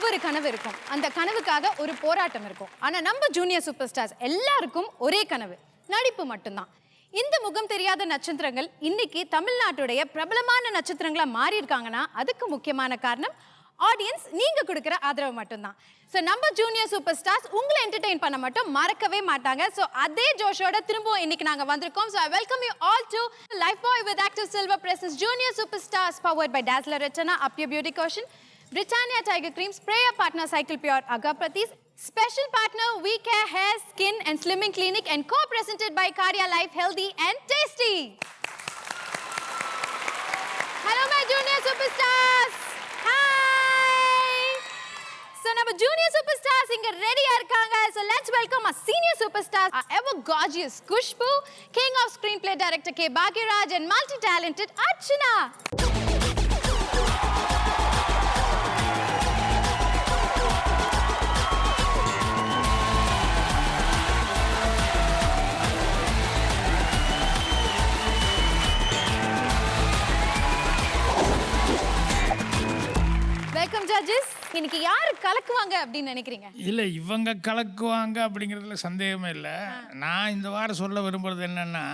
ஒவ்வொரு கனவு இருக்கும். அந்த கனவுக்காக ஒரு போராட்டம் இருக்கும். ஆனா நம்ம ஜூனியர் சூப்பர் ஸ்டார்ஸ் எல்லாருக்கும் ஒரே கனவு, நடிப்பு மட்டும்தான். இந்த முகம் தெரியாத நட்சத்திரங்கள் இன்னைக்கு தமிழ்நாட்டுடைய பிரபலமான நட்சத்திரங்களா மாறி இருக்காங்கன்னா அதுக்கு முக்கியமான காரணம் ஆடியன்ஸ் நீங்க கொடுக்கிற ஆதரவு மட்டும்தான். ஸோ நம்ம ஜூனியர் சூப்பர் ஸ்டார்ஸ் உங்களை என்டர்டெயின் பண்ண மட்டும் மறக்கவே மாட்டாங்க. ஸோ அதே ஜோஷோட திரும்பவும் இன்னைக்கு நாங்க வந்திருக்கோம். So I welcome you all to Lifebuoy with active silver presents junior super stars powered by Dazzler ரெட்டனா up your beauty quotient, Britannia Tiger Cream, Sprayer Partner Cycle Pure Agapratis, Special Partner We Care Hair, Skin and Slimming Clinic, and co-presented by Karya Life Healthy and Tasty. Hello my junior superstars. Hi. So நம்ம junior superstars இங்க ரெடியா இருக்காங்க. So let's welcome our senior superstars, our ever gorgeous Kushbu, King of Screenplay Director K. Bhagiraj, and multi-talented Archana. Welcome judges. இன்னைக்கு யாரு கலக்குவாங்க அப்படின்னு நினைக்கிறீங்க? இல்லை, இவங்க கலக்குவாங்க அப்படிங்கிறதுல சந்தேகமே இல்லை. நான் இந்த வாரம் சொல்ல விரும்புறது என்னன்னா,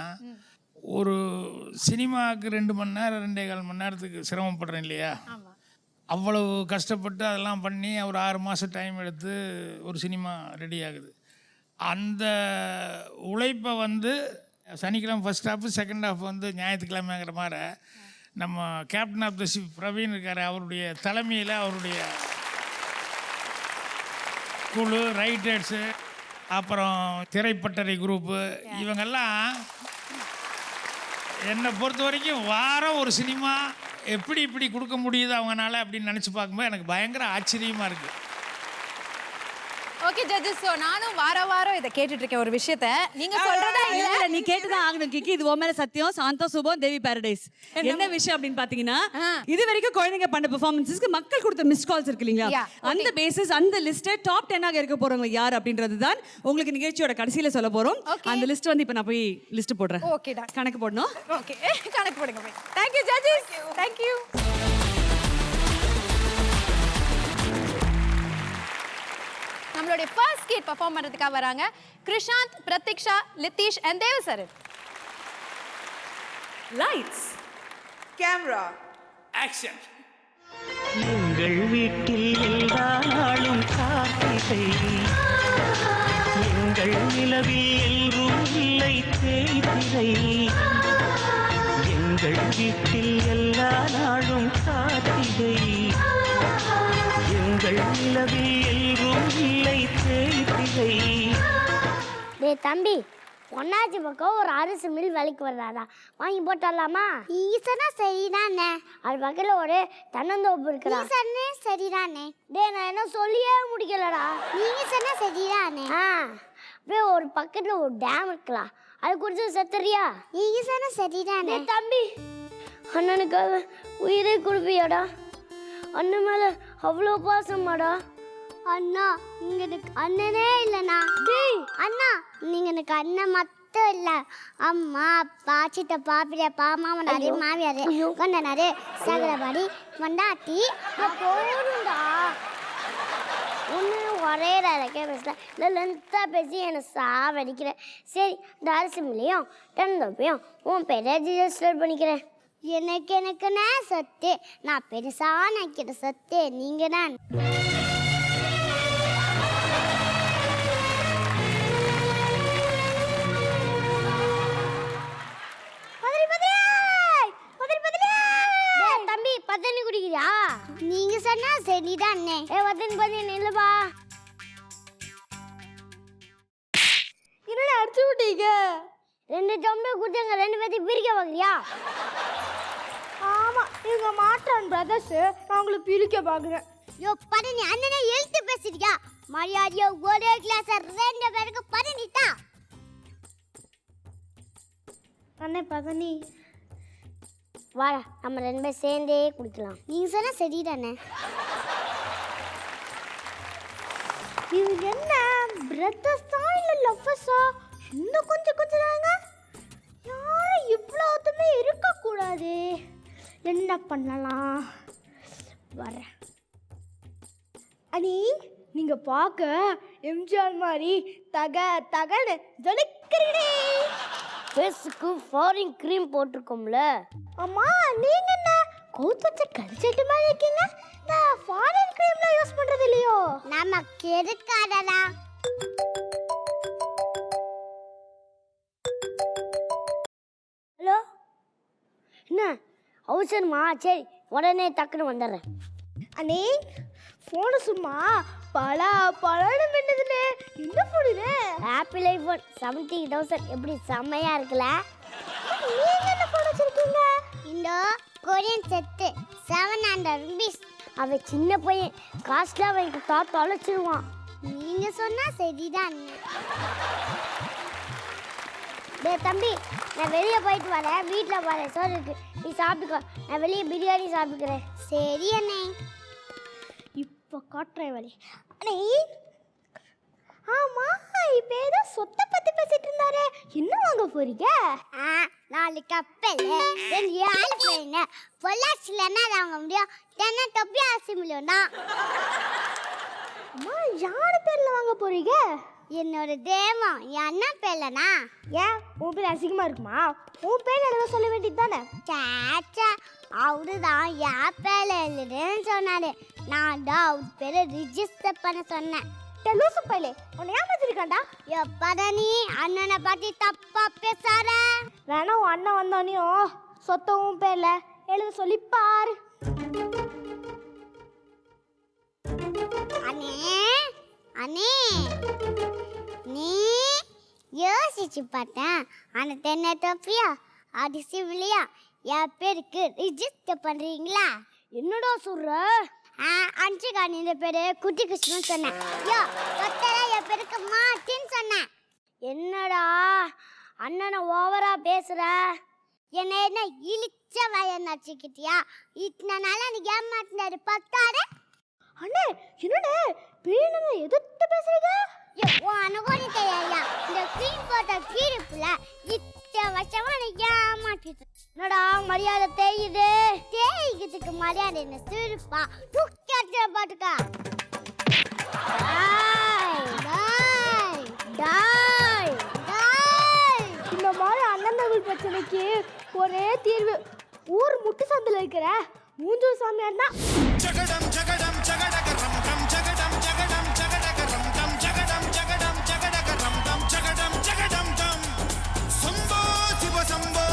ஒரு சினிமாவுக்கு 2 மணி நேரம் 2.25 மணி நேரத்துக்கு சிரமப்படுறேன் இல்லையா? அவ்வளவு கஷ்டப்பட்டு அதெல்லாம் பண்ணி ஒரு 6 மாதம் டைம் எடுத்து ஒரு சினிமா ரெடி ஆகுது. அந்த உழைப்பை சனிக்கிழமை ஃபர்ஸ்ட் ஹாஃப், செகண்ட் ஹாஃப் ஞாயிற்றுக்கிழமைங்கிற மாதிரி நம்ம captain of the ship Praveen இருக்கார், அவருடைய தலைமையில் அவருடைய குழு, ரைட்டர்ஸு, அப்புறம் திரைப்பட்டறை குரூப்பு, இவங்கெல்லாம் என்னை பொறுத்த வரைக்கும் வாரம் ஒரு சினிமா இப்படி கொடுக்க முடியுது அவங்களால அப்படின்னு நினச்சி பார்க்கும்போது எனக்கு பயங்கர ஆச்சரியமாக இருக்குது. ஓகே ஜட்ஜஸ், சோ நானும் வாரம் இத கேட்டுட்டு இருக்கேன் ஒரு விஷயத்தை. நீங்க சொல்றதா இல்ல, நீ கேட்டுதான் ஆகணும் கிக்கி. இது உன் மேல சத்தியம். சாந்தா சுபம், தேவி பாரடைஸ். என்ன விஷயம் அப்படின்னு பாத்தீங்கன்னா, இது வரைக்கும் குழந்தைங்க பண்ண பெர்ஃபார்மன்ஸ்க்கு மக்கள் கொடுத்த மிஸ் கால்ஸ் இருக்கு இல்லீங்களா, அந்த பேசிஸ் அந்த லிஸ்ட் டாப் 10 ஆக இருக்க போறவங்க யார் அப்படின்றது தான் உங்களுக்கு நிகழ்ச்சியோட கடைசியில சொல்ல போறோம். அந்த லிஸ்ட் இப்ப நான் போய் லிஸ்ட் போடுறேன். ஓகேடா, கணக்கு போடணும். ஓகே, கணக்கு போடுங்க போய். Thank you judges. Thank you. நம்மளுடைய ஃபர்ஸ்ட் ஸ்கீட் பெர்ஃபார்ம் பண்றதுக்காக வராங்க Krishanth, Pratheeksha, Litheesh and Devasaran. Lights, camera, action. எங்கள் வீட்டில் எல்லா நாளும் கார்த்திகை, எங்கள் நிலவில் எல்லோரும் இல்லை தேய்திரை, எங்கள் வீட்டில் எல்லா நாளும் கார்த்திகை, எங்கள் நிலவில் எல்லோரும் இல்லை தேய்திரை. டேய் தம்பி, பொன்னாச்சி பக்கம் ஒரு அரிசி மில் வேலைக்கு வர்றாரா, வாங்கி போட்டுடலாமா? ஈசனா சரிதானே, அது பக்கத்தில் ஒரு தென்னந்தோப்பு இருக்கிறா. ஈசனே சரிதானே. டேய் நான் என்ன சொல்லியே முடிக்கலடா. நீங்க சொன்னா சரிதானே. அப்படியே ஒரு பக்கத்தில் ஒரு டேம் இருக்கலாம், அது குடிச்சு செத்துறியா? நீங்க சொன்னா சரிதானே. தம்பி, அண்ணனுக்காக உயிரை கொடுப்பியாடா? அண்ணன் மேல அவ்வளோ பாசமாடா? அண்ணா, நீங்க எனக்கு அண்ணனே இல்லைண்ணா. டேய் அண்ணா, நீங்க எனக்கு அண்ணன் மட்டும் இல்ல, அம்மா, அப்பா, சித்தப்பா, பெரியப்பா, மாமனாரு, மாமியாரு, கொண்டனாரு, சகலபாடி, மண்டாட்டி, போடுண்டா. ஒன்று ஒரே டைலாக்கே பேசல, இல்லை லென்த்தாக பேசி என்னை சாவடிக்கிறேன். சரி, இந்த அரிசி மில்லையும் தென்னந்தோப்பையும் உன் பேரை ரிஜிஸ்டர் பண்ணிக்கிறேன். எனக்குன்னா சொத்து, நான் பெருசா நினைக்கிற சொத்து நீங்க தான். தம்பி, பத்தனி குடிக்கிறியா? நீங்க சொன்னா சரிதான் அண்ணே. பத்தனி இல்லப்பா. என்னடா அடிச்சு விட்டீங்க? 2 டம்ளர் குடிச்சாங்க, 2 பேர்த்தையும் பிரிக்க பார்க்குறியா? ஆமா, இவங்க மாற்றான் பிரதர்ஸ், நான் உங்களை பிரிக்க பாக்குறேன். யோ பதனி, அண்ணனே எழுத்து பேசிட்டியா? மரியாதையா ஒரே கிளாஸ் 2 பேருக்கு பதனிட்டா. அண்ணே பதனி, வாடா, நம்ம 2 பேரும் சேர்ந்தே குடிக்கலாம். நீங்க சொன்னா சரிதானே. இவங்க என்ன பிரதர்ஸா இல்ல லவ்வர்ஸா? இன்னும் கொஞ்சம் கொஞ்சறாங்க. யாரும் இவ்வளவுமே இருக்க கூடாது. என்ன பண்ணலாம்? வரேன். அனி நீங்க பார்க்க எம்ஜிஆர் மாதிரி தகன்னு ஜொலிக்கிறீங்களே. ஃபேஸுக்கு ஃபாரின் க்ரீம் போட்டிருக்கோம்ல. அம்மா நீங்க என்ன கௌதத்தை கழிச்சிட்டு மாதிரி இருக்கீங்க? நான் ஃபாரின் க்ரீம்ல யூஸ் பண்றது இல்லையோ. நமக்கு எதுக்காதடா. ஹலோ, என்ன அவசரமா? சரி உடனே டக்குன்னு வந்துடுறேன். அனி ஃபோனு சும்மா பழன்னு மின்னுதுனே. இந்த ஃபோன் இது ஆப்பிள் ஐஃபோன் 70,000 எப்படி செம்மையா இருக்குல்ல? நீங்க என்ன ஃபோன் வச்சிருக்கீங்க? இந்த கொரியன் செட்டு 700 rupees. அவ சின்ன பையன் காஸ்ட்லாம் அவனுக்கு தொலைச்சிருவான். நீங்க சொன்னா சரிதான். டேய் தம்பி, நான் வெளியே போயிட்டு வரேன். வீட்டில் வரேன் சோறு இருக்கு, நீ சாப்பிட்டுக்கோ. நான் வெளியே பிரியாணி சாப்பிட்டுக்கிறேன். சரி அண்ணே. இப்போ காட்டுறேன் வழி. அண்ணே ஆமா, இப்போ ஏதோ சொத்தை பத்தி பேசிட்டு இருந்தாரு. என்ன வாங்க போறீங்க? 4 கப்பல் 2 ஏரோப்ளேன். பொள்ளாச்சியில் என்ன வாங்க முடியும்? என்ன தொப்பி ஆசி முடியும் தான். அம்மா யார் பேர்ல வாங்க போறீங்க? என்னோட தேவம் என் அண்ணா பேர்லனா. ஏன் உன் பேர் அசிங்கமா இருக்குமா? உன் பேர் எழுத சொல்ல வேண்டியது தானே. சாச்சா, அவருதான் என் பேர்ல எழுதுன்னு சொன்னாரு. நான் தான் அவர் பேரை ரிஜிஸ்டர் பண்ண சொன்னேன். லூசு பையலே, உன்னை ஏமாத்திருக்காண்டா. எப்படா நீ அண்ணனை பத்தி தப்பா பேசாத. வேணா உன் அண்ணன் வந்தோனையும் சொத்தை உன் பேர்ல எழுத சொல்லி பாரு. அண்ணே அண்ணே, நீ யோசிச்சு பார்த்தேன். அந்த தென்னை தொப்பியா அது சிவிலியா என் பேருக்கு ரிஜிஸ்டர் பண்றீங்களா? என்னடா சொல்ற? அஞ்சுகாணி இந்த பேரு குட்டி கிருஷ்ணன் சொன்னேன். யோ சொத்தரா என் பேருக்கு மாட்டின்னு சொன்னேன். என்னடா அண்ணனை ஓவரா பேசுற? என்ன இழிச்ச வயன் நச்சுக்கிட்டியா? இத்தனை நாளா நீ ஏமாத்தினாரு பத்தாரு. அண்ணே என்னடா பேணுங்க எதிர்த்து பேசுறீங்க? உன் அனுகோணி தெரியா? இந்த கிரீம் போட்ட கீரிப்புல இத்தனை வருஷமா நீ ஏமாத்திட்டு. என்னடா மரியாதை தேயுது? தேய்க்கிறதுக்கு மரியாதை என்ன சிரிப்பா துக்கத்துல பாட்டுக்கா. இந்த மாதிரி அண்ணன் தம்பி பிரச்சனைக்கு ஒரே தீர்வு. ஊர் முட்டு சந்தில் இருக்கிற மூஞ்சூர் சாமியார் தான். ஜகடம் ஜகடம் ஜகடகரம் டம் ஜகடம் ஜகடம் ஜகடகரம் டம் ஜகடம் ஜகடம் ஜகடகரம் டம் ஜகடம் ஜகடம் டம் சம்போ சிவ சம்போ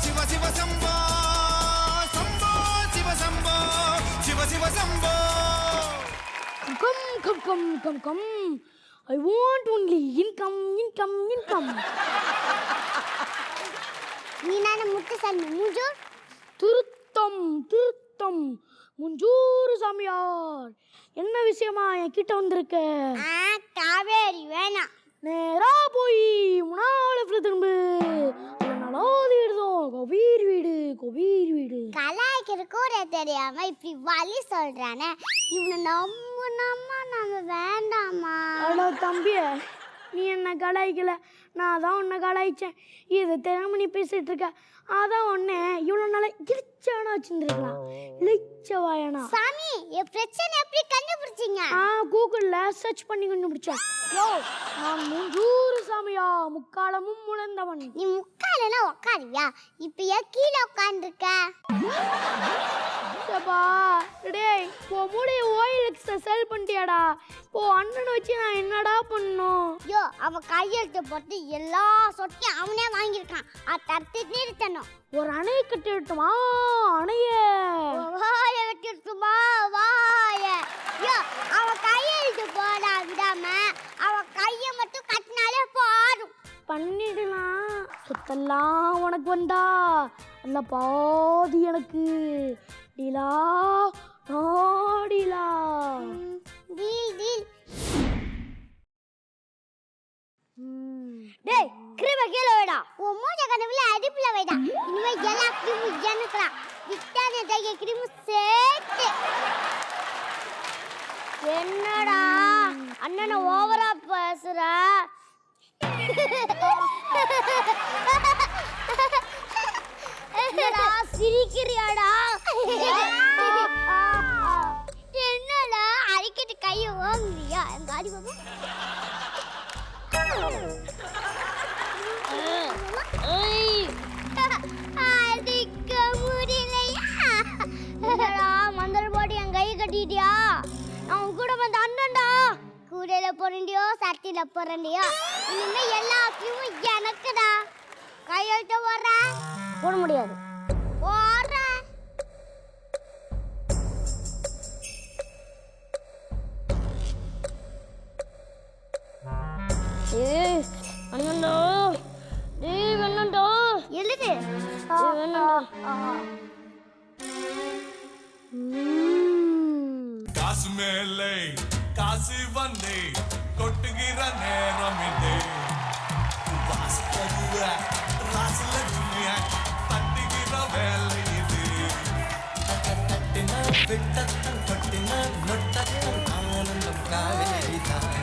சிவ சிவ சம்போ சம்போ சிவ Shambho Shiva Shiva Shambho. Come. I want only income. நீ நானே முட்டு சந்தி மூஞ்சூர். திருத்தம் முஞ்சூர் சாமியார், என்ன விஷயமா என் கிட்ட வந்திருக்க? காவேரி வேணாம். நேரா போய் முன்னால திரும்ப நலாதி விடுதோம். கோவீர் வீடு. கலாய்க்கிற கூட தெரியாம இப்படி வழி சொல்றானே, இவனை நம்ம வேண்டாமா? அவ்வளோ தம்பிய, நீ என்ன கலாய்க்கல, நான் தான் உன்னை கலாய்ச்சேன். இது தெரியாம நீ பேசிட்டு இருக்க. அதான் உன்னை இவ்வளோ நாளா இழிச்சவனா வச்சுருந்துருக்கலாம். இழிச்சவாயனா. சாமி, என் பிரச்சனை எப்படி கண்டுபிடிச்சிங்க? கூகுளில் சர்ச் பண்ணி கண்டுபிடிச்சேன். யோ, நான் மூஞ்சூர் சாமியா, முக்காலமும் முழந்தவன். நீ முக்காலனா உட்காருவியா? இப்ப ஏன் கீழே உட்காந்துருக்க? டேய், இப்போ மூடைய ஓயிலுக்கு செல் பண்ணிட்டியாடா? இப்போ அண்ணனை வச்சு நான் என்னடா பண்ணும்? யோ, அவன் கையெழுத்து போட்டு எல்லா சொத்தையும் அவனே வாங்கியிருக்கான். அதை தடுத்து நிறுத்தணும். ஒரு அணையை கட்டி விட்டுமா? அணைய வாய வெட்டிட்டுமா? வாய. யோ, அவன் கையெழுத்து போட விடாம அவன் கையை மட்டும் கட்டினாலே போதும். பண்ணிடலாம். சொத்தெல்லாம் உனக்கு வந்தா அந்த பாதி எனக்கு. டீலா நாடிலா. டீல். டேய், கிரீம கீழே வைடா. உன் மூஞ்ச கனவுல அடுப்புல வைடா. இனிமே எல்லா கிரீமும் ஜனுக்கலாம். விட்டானே தைய கிரீமு சேர்த்து. என்னடா அண்ணனை ஓவரா பேசுற? என்னடா சிரிக்கிறியாடா? என்னடா அடிக்கிட்டு கையை வந்து அண்ணன்டா. கூடையில போறண்டியோ சட்டியில போறண்டியோ இனிமே எல்லாத்தையும் எனக்குடா. கையெழுத்து போட முடியாது. போடுறேன். அண்ணன்டா, டேய் வேணாம்டா. எழுது. வேணாம்டா. காசு மேலே காசு வந்தே கொட்டுகிற நேரம் இது. வாசப்படுவ ராசலட்சுமிய தட்டுகிற வேலை இது. தட்டின விட்டத்தன் கொட்டின நொட்டத்தன் ஆனந்தம் காவேரிதான்.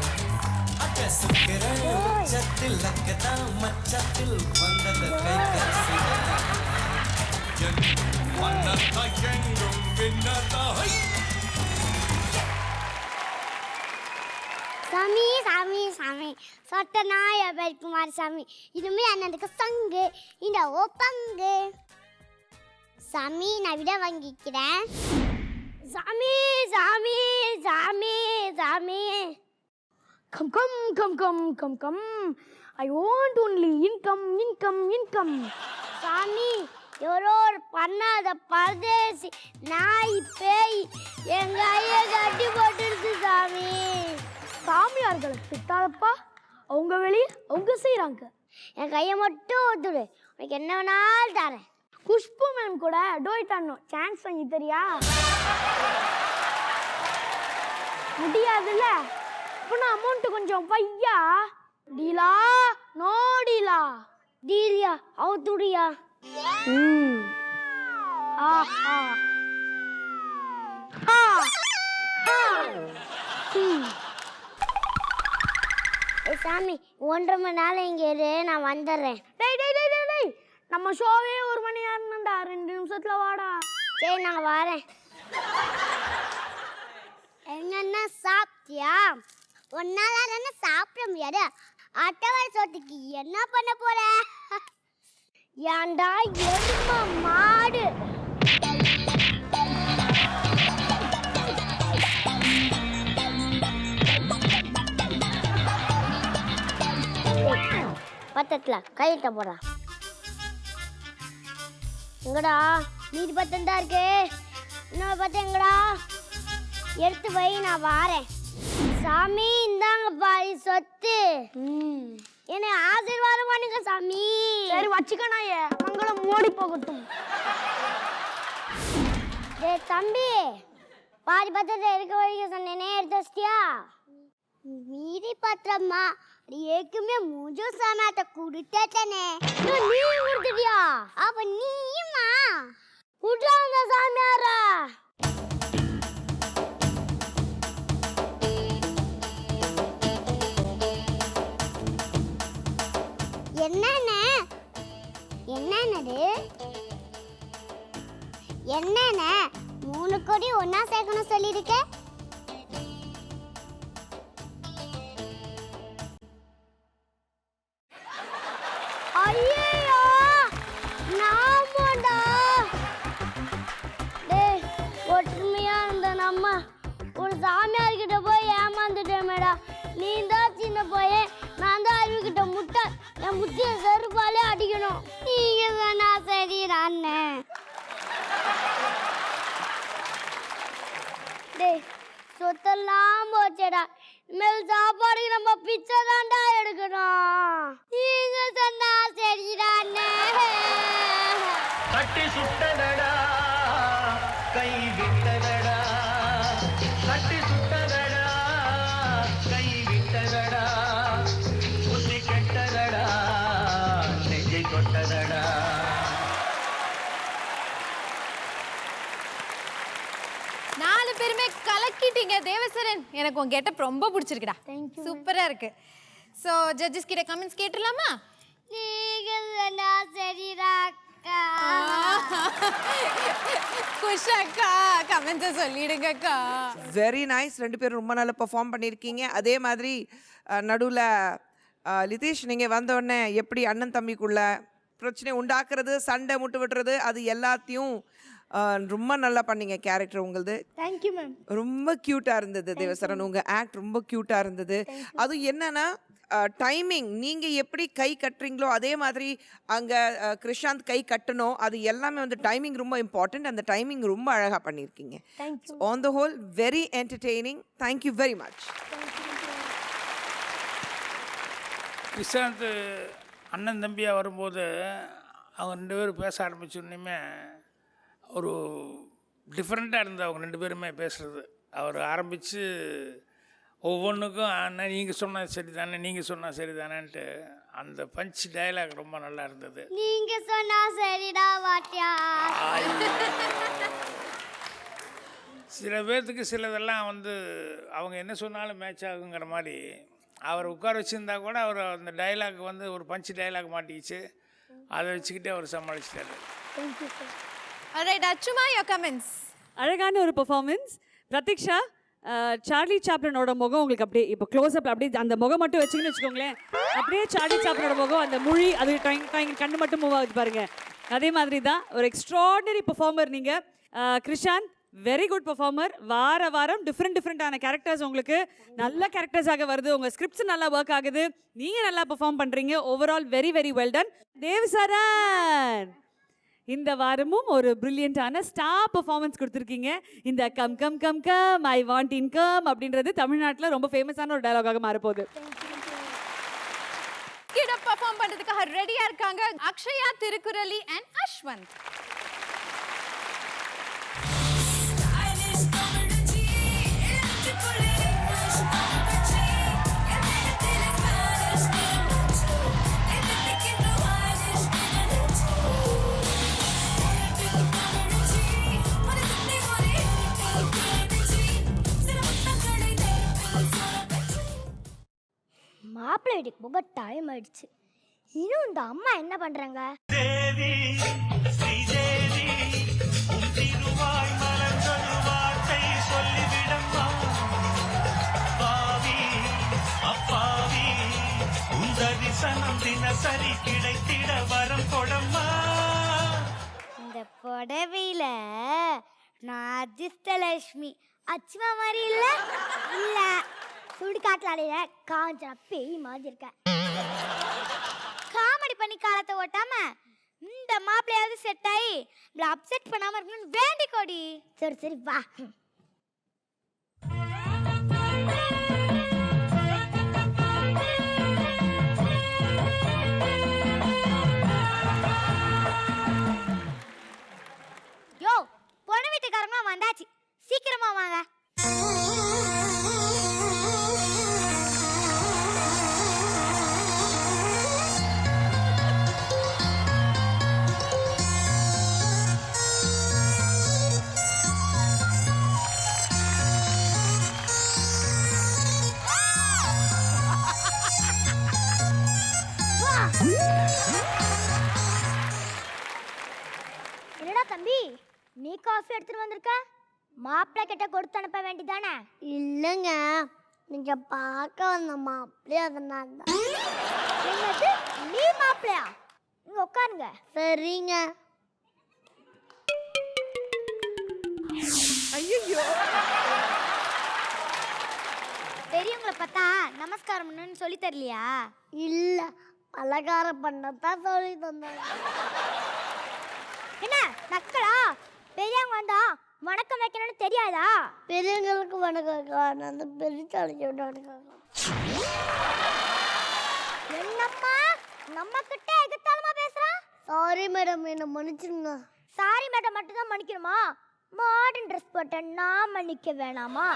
சுக்கிர உச்சத்தில் லக்கதான் மச்சத்தில் வந்தது கை காசிதான். வண்ணத்தா எங்கும் விண்ணதா. சாமி சாமி சாமி சொட்ட நாய குமார் சாமி இனிமே அண்ணனுக்கு சங்கு இந்த ஓ பங்கு. சாமி நான் விட வாங்கிக்கிறேன். சாமி சாமி சாமி சாமி. Come, come, come, come, come, come. I want only income, income, income. சாமி எவரோ ஒரு பண்ணாத பரதேசி நாய் பேய் எங்க ஐயா கட்டி போட்டுருச்சு சாமி. சாமியார்களை திட்டாதப்பா, அவங்க வெளியில் அவங்க செய்கிறாங்க. என் கையை மட்டும் ஒத்துடு, உனக்கு என்ன வேணாலும் தரேன். குஷ்பு மேம் கூட டோயிட் ஆடணும் சான்ஸ் வாங்கி தெரியா? முடியாதுல்ல. இப்போ அமௌண்ட் கொஞ்சம் பையா. டீலா நோ டீலா. டீலியா அவுத்துடியா. ஆஹா சாமி 1.5 மணி நேரம் இங்கே இரு, நான் வந்துடுறேன். டேய் டேய் டேய் டேய் டேய், நம்ம ஷோவே 1 மணி நேரம்டா. 2 நிமிஷத்துல வாடா. சரி நான் வரேன். என்னென்ன சாப்பிட்டியா? ஒன்னால தானே சாப்பிட முடியாது. அட்டவரை சொத்துக்கு என்ன பண்ண போற? ஏன்டா எரும மாடு. பத்தத்துல கையிட்ட போடா. எங்கடா மீதி பத்தம் தான் இருக்கு. இன்னொரு பத்தம் எங்கடா? எடுத்து வை, நான் வாரேன். சாமி இந்தாங்க பாதி சொத்து. என்னை ஆசீர்வாதம் பண்ணுங்க சாமி. சரி வச்சுக்கணாயே, மங்களம் மோடி போகட்டும். டேய் தம்பி, பாதி பத்திரத்தை எடுக்க வைக்க சொன்னேனே, எடுத்து வச்சிட்டியா? மீதி பத்திரமா ஏற்கனவே முழு சாமாத்த கொடுத்தேனே. நீ கொடுத்துட்டியா? அப்ப நீயுமா விட்டாங்க சாமியாரா? என்னது என்னென்ன 3 கோடி ஒன்னா சேர்க்கணும் சொல்லியிருக்க? ஐயோ நாமடா. டேய் ஒற்றுமையா இருந்த நம்ம ஒரு சாமியார்கிட்ட போய் ஏமாந்துட்டேமேடா. நீ தான் சின்ன பையன், நான் தான் அறிவுக்கிட்ட முட்டை. என் முட்டிய செருப்பாலே அடிக்கணும். நீங்க வேணா சரி அண்ணே. டேய் சொத்தெல்லாம் போச்சேடா. இனிமேல் சாப்பாடு நம்ம பிச்சை தாண்டா எடுக்கணும். நீங்க சொன்னா சரிடாண்ணே. கட்டி சுட்டதடா கை விட்டதடா. கட்டி சுட்டதடா கை விட்டதடா. புத்தி கெட்டதடா நெஞ்சை தொட்டதடா. நாலு பேருமே கலக்கிட்டீங்க. தேவசரன், எனக்கு உங்க கெட்டப் ரொம்ப பிடிச்சிருக்குடா. சூப்பரா இருக்கு. ஸோ ஜட்ஜஸ் கிட்ட கமெண்ட்ஸ் கேட்டுடலாமா? நீங்க சரிடா அக்கா. குஷாக்கா கமெண்ட்ஸை சொல்லிடுங்கக்கா. Very nice. 2 பேரும் ரொம்ப நல்லா பெர்ஃபார்ம் பண்ணியிருக்கீங்க. அதே மாதிரி நடுவில் லிதேஷ் நீங்கள் வந்தோடனே எப்படி அண்ணன் தம்பிக்குள்ள பிரச்சனை உண்டாக்குறது, சண்டை முட்டு விட்டுறது, அது எல்லாத்தையும் ரொம்ப நல்லா பண்ணீங்க கேரக்டர் உங்களுது. Thank you ma'am. ரொம்ப க்யூட்டாக இருந்தது தேவசரன். உங்கள் ஆக்ட் ரொம்ப க்யூட்டாக இருந்தது. அதுவும் என்னன்னா டைமிங் நீங்கள் எப்படி கை கட்டுறீங்களோ அதே மாதிரி அங்கே கிருஷாந்த் கை கட்டணும். அது எல்லாமே வந்து டைமிங் ரொம்ப இம்பார்ட்டண்ட். அந்த டைமிங் ரொம்ப அழகாக பண்ணியிருக்கீங்க. Thank you. On the whole very entertaining. Thank you very much. Krishanth அண்ணன் தம்பியாக வரும்போது அவங்க 2 பேரும் பேச ஆரம்பிச்சோன்னுமே ஒரு டிஃப்ரெண்ட்டாக இருந்தது அவங்க 2 பேருமே பேசுகிறது. அவர் ஆரம்பித்து ஒவ்வொன்றுக்கும் அண்ணன் நீங்கள் சொன்னால் சரி தானே, நீங்கள் சொன்னால் சரி தானேன்ட்டு அந்த பஞ்ச் டயலாக் ரொம்ப நல்லா இருந்தது. நீங்க சொன்னா சரிடா வாட்டியா. சில பேர்த்துக்கு சிலதெல்லாம் வந்து அவங்க என்ன சொன்னாலும் மேட்ச் ஆகுங்கிற மாதிரி அவர் உட்கார வச்சுருந்தா கூட அவர் அந்த டைலாக் வந்து ஒரு பஞ்ச் டைலாக் மாட்டிக்கிச்சு. அதை வச்சுக்கிட்டே அவர் சமாளிச்சிட்டாரு. Thank you sir. Alright Achuma, your comments. அழகான ஒரு பெர்ஃபார்மன்ஸ். பிரதீக்ஷா, சார்லி சாப்ளினோட முகம் உங்களுக்கு அப்படியே இப்போ க்ளோஸ்அப் அப்படியே அந்த முகம் மட்டும் வச்சுக்கின்னு வச்சுக்கோங்களேன், அப்படியே சார்லி சாப்ளினோட முகம், அந்த மொழி, அது கண்ணு மட்டும் மூவ் ஆகுது பாருங்க. அதே மாதிரி தான் ஒரு எக்ஸ்ட்ராடனரி பெர்ஃபார்மர் நீங்கள். Krishanth, very good performer. வாரம் டிஃப்ரெண்டான கேரக்டர்ஸ் உங்களுக்கு நல்ல கேரக்டர்ஸாக வருது. உங்கள் ஸ்கிரிப்ட்ஸ் நல்லா ஒர்க் ஆகுது. நீங்கள் நல்லா பெர்ஃபார்ம் பண்ணுறீங்க. Overall very well done. Devasaran, இந்த வாரமும் ஒரு பிரில்லியண்டான ஸ்டார் பெர்ஃபார்மன்ஸ் கொடுத்துருக்கீங்க. இந்த come come come come I want income அப்படின்றது தமிழ்நாட்டில் ரொம்ப ஃபேமஸான ஒரு டயலாகாக மாறப்போகுது. கீழே பெர்ஃபார்ம் பண்றதுக்காக ரெடியா இருக்காங்க அக்ஷயா, திருக்குறளி அண்ட் அஸ்வந்த். மாப்பிள்ளை வீட்டுக்கு போக டைம் ஆயிடுச்சு. இன்னும் இந்த அம்மா என்ன பண்றாங்க? தேவி ஸ்ரீதேவி உன் திருவாய் மலர்ந்தொரு வார்த்தை சொல்லிவிடம்மா. பாவி அப்பாவி உன் தரிசனம் தினசரி கிடைத்திட வரம் கொடம்மா. இந்த புடவையில நான் அதிர்ஷ்டலட்சுமி அச்சுமா மாதிரி இல்ல இல்ல சுடுகாட்டுல காஞ்சா பேய் மாதிரி இருக்கேன். காமெடி பண்ணி காலத்தை ஓட்டாம இந்த மாப்பிள்ளையாவது செட் ஆகி அப்செட் பண்ணாம இருக்கணும்னு வேண்டிக்கோடி. சரி வா. யோ, பொண்ணு வீட்டுக்காரங்க வந்தாச்சு, சீக்கிரமா வாங்க. என்னடா தம்பி, நீ காஃபி எடுத்துட்டு வந்திருக்க? மாப்பிள்ளை கிட்ட கொடுத்து அனுப்ப வேண்டியதானே? இல்லைங்க, நீங்க பார்க்க வந்த மாப்பிள்ளை அதனால தான். என்னது, நீ மாப்பிள்ளையா? நீங்க உட்காருங்க. சரிங்க. ஐயோ, பெரியவங்களை பார்த்தா நமஸ்காரம் பண்ணணும்னு சொல்லி தரலையா? இல்ல, அலங்காரம் பண்ணத்தான் சொல்லி தந்தாங்க. என்ன நக்கலா? பெரியவங்க வந்தா வணக்கம் வைக்கணும்னு தெரியாதா? பெரியவங்களுக்கு வணக்கம், அந்த பெரிய என்னம்மா நம்ம கிட்ட எகத்தாளமா பேசுறான்? சாரி மேடம், என்ன மன்னிச்சிருங்க. சாரி மேடம் மட்டும் தான் மன்னிக்கணுமா? மாடர்ன் ட்ரெஸ் போட்ட நான் மன்னிக்க வேணாமா?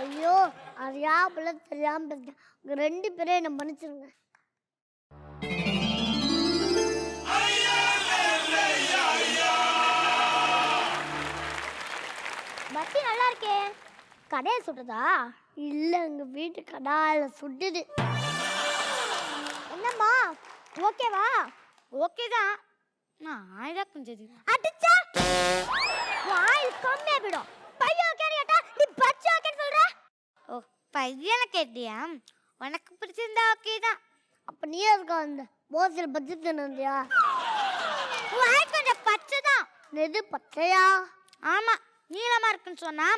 ஐயோ, அறியாமல தெரியாம பேசுறேன். உங்க 2 பேரும் என்ன மன்னிச்சிருங்க. பத்தி நல்லா இருக்கே. கடையில் சுட்டுதா? இல்ல, எங்க வீட்டு கடாயில சுட்டுது. என்னம்மா, ஓகேவா? ஓகே தான். நான் ஆயிரா கொஞ்சது அடிச்சா வாய் கம்மியா போயிடும். பையன் ஓகே கேட்டா நீ பச்சை ஓகேன்னு சொல்ற. ஓ, பையனை கேட்டியா? உனக்கு பிடிச்சிருந்தா ஓகே தான். அப்ப நீ எதுக்கு அந்த போசில் பச்சை தின்னுந்தியா? வாய் கொஞ்சம் பச்சை தான். எது பச்சையா? ஆமா, நீளமா இருக்குன்னு சொன்னா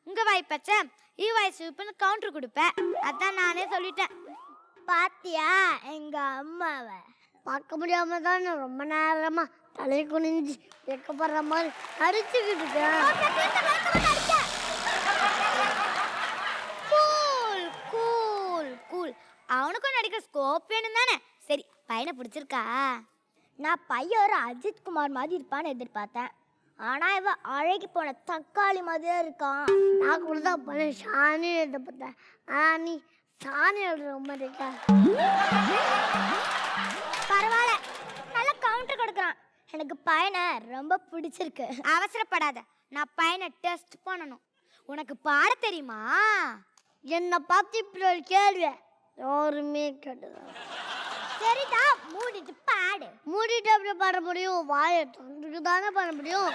உங்க வாய் பச்சை, வாய் சிவப்புன்னு கவுண்டர் கொடுப்பேன். அதான் நானே சொல்லிட்டேன். பாத்தியா எங்க அம்மாவை? பார்க்க முடியாம தான் ரொம்ப நேரமா தலை குனிஞ்சு வைக்கப்படுற மாதிரி அடிச்சுக்கிட்டு இருக்கேன். Cool cool cool. அவனுக்கும் நடிக்க ஸ்கோப் வேணும் தானே. சரி, பையனை பிடிச்சிருக்கா? நான் பையன் ஒரு அஜித் குமார் மாதிரி இருப்பான்னு எதிர்பார்த்தேன். ஆனா இவன் அழகி போன தக்காளி மாதிரியே இருக்கான். நான் கூட தான் பையன் ஷானி எதிர்பார்த்தேன். ஆனா நீ சாணி ரொம்ப இருக்கா. பரவாயில்ல, நல்ல கவுண்டர் கொடுக்குறான். எனக்கு பையனை ரொம்ப பிடிச்சிருக்கு. அவசரப்படாத, நான் பையனை டெஸ்ட் பண்ணணும். உனக்கு பாட தெரியுமா? என்னை பார்த்து இப்படி ஒரு கேள்வி யாருமே கேட்டது. சரிதான், மூடிட்டு பாடு. மூடிட்டு எப்படி பாட முடியும்? வாயை தொண்டுக்கு தானே பாட முடியும்.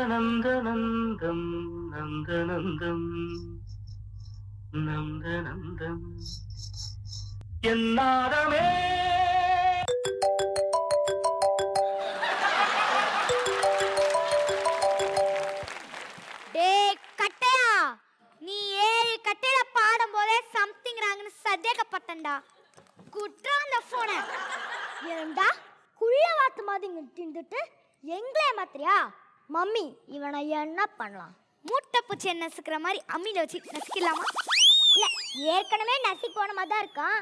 நந்தநந்தநந்தம் நந்தநந்தம் நந்தநந்தம் என்னாதமே. டேய் கட்டையா, நீ 7 கட்டையில பாடும் போதே சம்திங் ராங்னு சந்தேகப்பட்டேன்டா. குட்ரா அந்த போனை. ஏண்டா குள்ள வாத்து மாதிரி தின்னுட்டு எங்களே மாத்திரியா? மம்மி, இவனை என்ன பண்ணலாம்? மூட்டை பூச்சி நசுக்கிற மாதிரி அம்மியில வச்சு நசுக்கலாமா? இல்ல, ஏற்கனவே நசுக்கி போன மாதிரி தான் இருக்கான்.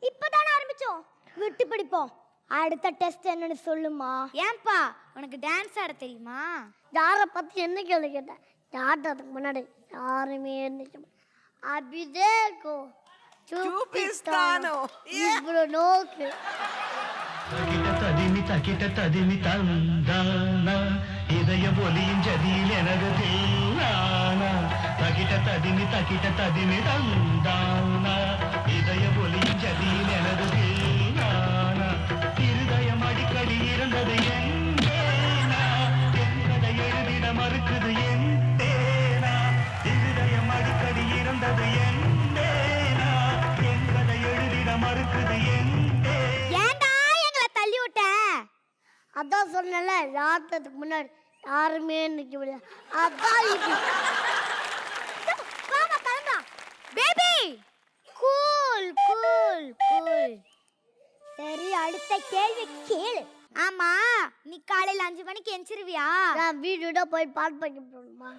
இப்பதானே ஆரம்பிச்சோம், விட்டு பிடிப்போம். அடுத்த டெஸ்ட் என்னன்னு சொல்லுமா? ஏன்பா, உனக்கு டான்ஸ் ஆட தெரியுமா? யாரை பத்தி என்ன கேள்வி கேட்டேன்? யார்ட்டதுக்கு முன்னாடி யாருமே அபிதேகோ చూపిస్తాను. ఇప్పుడు నోకు தகிட்ட ததிமி தந்தானா இதய ஒலியின் ஜதியில் எனது தில்லானா. தகிட்ட ததிமி தந்தானா இதய ஒலியின் ஜதியில் எனது தில்லானா. இருதயம் அடிக்கடி இருந்தது எங்கேனா, என்பதை எழுதிட மறுக்குது என் தேனா. இருதயம் அடிக்கடி இருந்தது எங்கேனா, என்பதை எழுதிட மறுக்குது என் அதான் சொன்னல, ராத்தத்துக்கு முன்னாடி யாருமே நிக்க முடியாது. அதான் பேபி கூல் கூல் கூல். சரி, அடுத்த கேள்வி கேளு. ஆமா, நீ காலையில 5 மணிக்கு எந்திரிவியா? நான் வீடோட போய் பால் பாக்கி போடணுமா?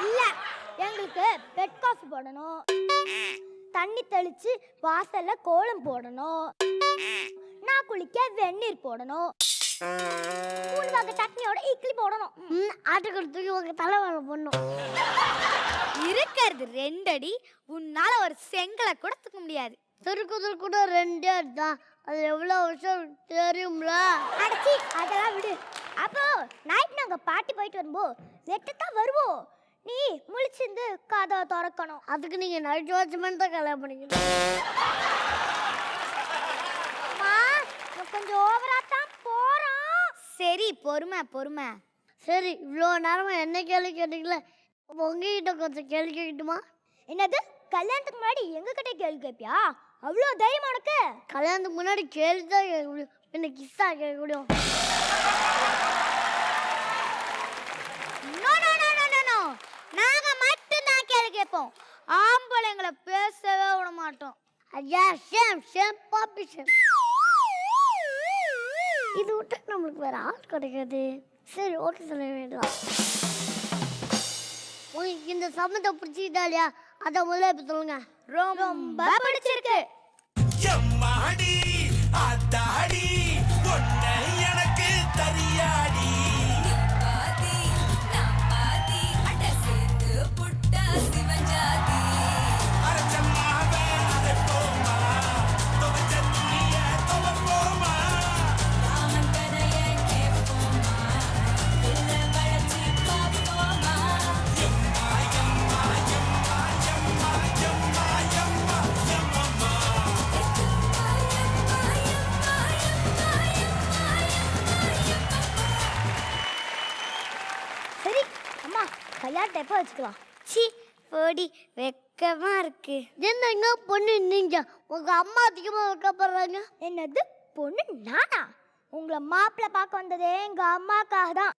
இல்ல, எங்களுக்கு பெட் காஃபி போடணும், தண்ணி தெளிச்சு வாசல்ல கோலம் போடணும், நான் குளிக்க வெந்நீர் போடணும், 3 வகை சட்னியோட இட்லி போடணும், ஆட்டுக்குடி தூக்கி உங்க தலைவர போடணும். இருக்கிறது 2 அடி, உன்னால ஒரு செங்கலை கூட தூக்க முடியாது. திருக்குது கூட 2 அடி தான், அது எவ்வளவு வருஷம் தெரியும்ல? அடச்சி, அதெல்லாம் விடு. அப்போ நைட் நாங்க பாட்டி போயிட்டு வரும்போது வெட்டத்தான் வருவோம். நீ முழிச்சிருந்து கதவை திறக்கணும். அதுக்கு நீங்க நைட் வாட்ச்மேன் தான் கல்யாணம் பண்ணிக்கணும். கொஞ்சம் ஓவரா தான் போறோம். சரி, பொறுமை பொறுமை. சரி, இவ்வளோ நேரமா என்ன கேள்வி கேட்டீங்களே, உங்ககிட்ட கொஞ்சம் கேள்வி கேட்கட்டுமா? என்னது, கல்யாணத்துக்கு முன்னாடி எங்க கிட்ட கேள்வி கேட்பியா? அவ்வளோ தைரியம் உனக்கு? கல்யாணத்துக்கு முன்னாடி கேள்வி தான் கேட்க முடியும், என்ன கிஸ்ஸா கேட்க முடியும்? நாங்க மட்டும் தான் கேள்வி கேட்போம், ஆம்பளைங்களை பேசவே விட மாட்டோம். ஐயா, ஷேம் ஷேம் பாப்பி ஷேம். இது விட்டு நம்மளுக்கு வேற ஆள் கிடைக்காது. சரி, ஓகே, சொல்ல வேண்டாம். உங்களுக்கு இந்த சம்மந்தம் பிடிச்சிக்கிட்டா இல்லையா, அதை முதல்ல இப்போ சொல்லுங்க. ரொம்ப பிடிச்சிருக்கு. எம்மாடி ஆத்தாடி பொண்ணு எனக்கு தரியாடி. பாட்டை எப்போ வச்சுக்கலாம்? சி போடி வெக்கமா இருக்கு. என்ன பொண்ணு நீங்க உங்க அம்மா அதிகமா வைக்கப்படுறாங்க. என்னது பொண்ணு நானா? உங்களை மாப்பிள்ளை பார்க்க வந்ததே எங்க அம்மாக்காக தான்.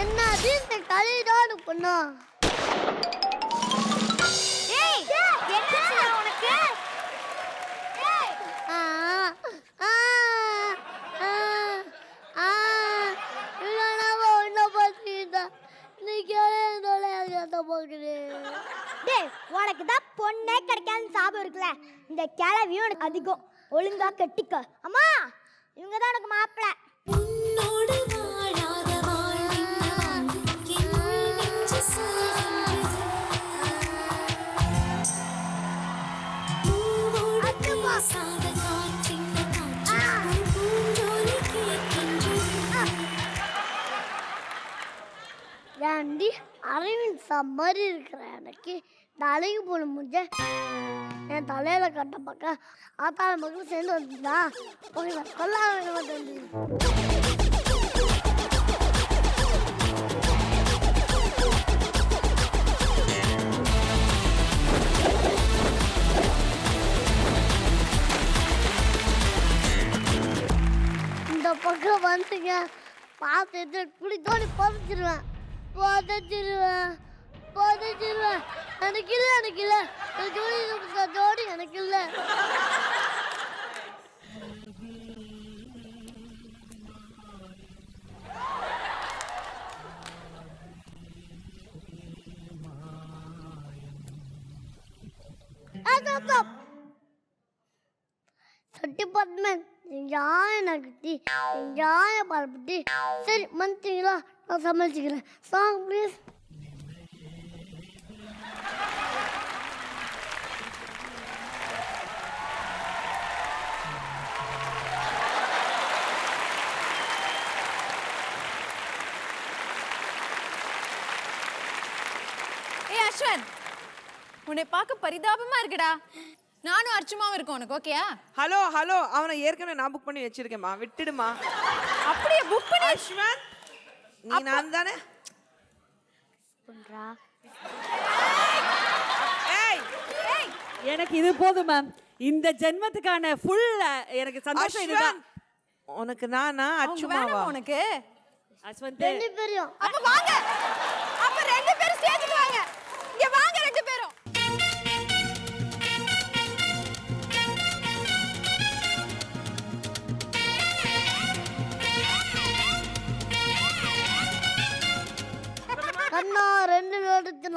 என்னது இந்த கலைதான் பொண்ணா? உனக்கு உனக்கு தான் பொண்ணே கிடைக்காதுன்னு சாபம் இருக்குல்ல. இந்த கிளவியும் உனக்கு அதிகம். ஒழுங்கா கட்டிக்க. அம்மா இவங்க தான் உனக்கு மாப்பிள்ளை. ஏண்டி அரவிந்த் மாதிரி இருக்கிற எனக்கு இந்த அழகு போன முடிஞ்ச என் தலையில கட்ட பக்கம் ஆத்தாள மக்கள் சேர்ந்து வந்துட்டா கொல்ல வந்து. இந்த பக்கம் வந்துங்க பார்த்து குடி தோணி புதைச்சிருவேன். எனக்கு இல்லை ஜோடி எனக்கு இல்லை. சட்டி பத்மன் எனக்கு பரப்பட்டி. சரி மன்னிச்சிங்களா, நான் சமாளிச்சுக்கிறேன். Song please. ஏய் அஸ்வன், உன்னை பார்க்க பரிதாபமா இருக்குடா. நானும் அர்ச்சுமாவும் இருக்கோம். உனக்கு ஓகேயா? ஹலோ ஹலோ, அவனை ஏற்கனவே நான் புக் பண்ணி வச்சிருக்கேம்மா, விட்டுடுமா. அப்படியே புக் பண்ணி அஸ்வன், நீ நான் தானே பண்றா. எனக்கு இது போதும் மேம். இந்த ஜென்மத்துக்கான ஃபுல் எனக்கு சந்தோஷம் இதுதான். உனக்கு நானா அச்சுமாவா? உனக்கு அஸ்வந்த் ரெண்டு பேரும் அப்ப வாங்க. அப்ப ரெண்டு பேரும் ஸ்டேஜுக்கு வாங்க. இங்க வாங்க ரெண்டு பேரும். கண்ணா ரெண்டு லட்டு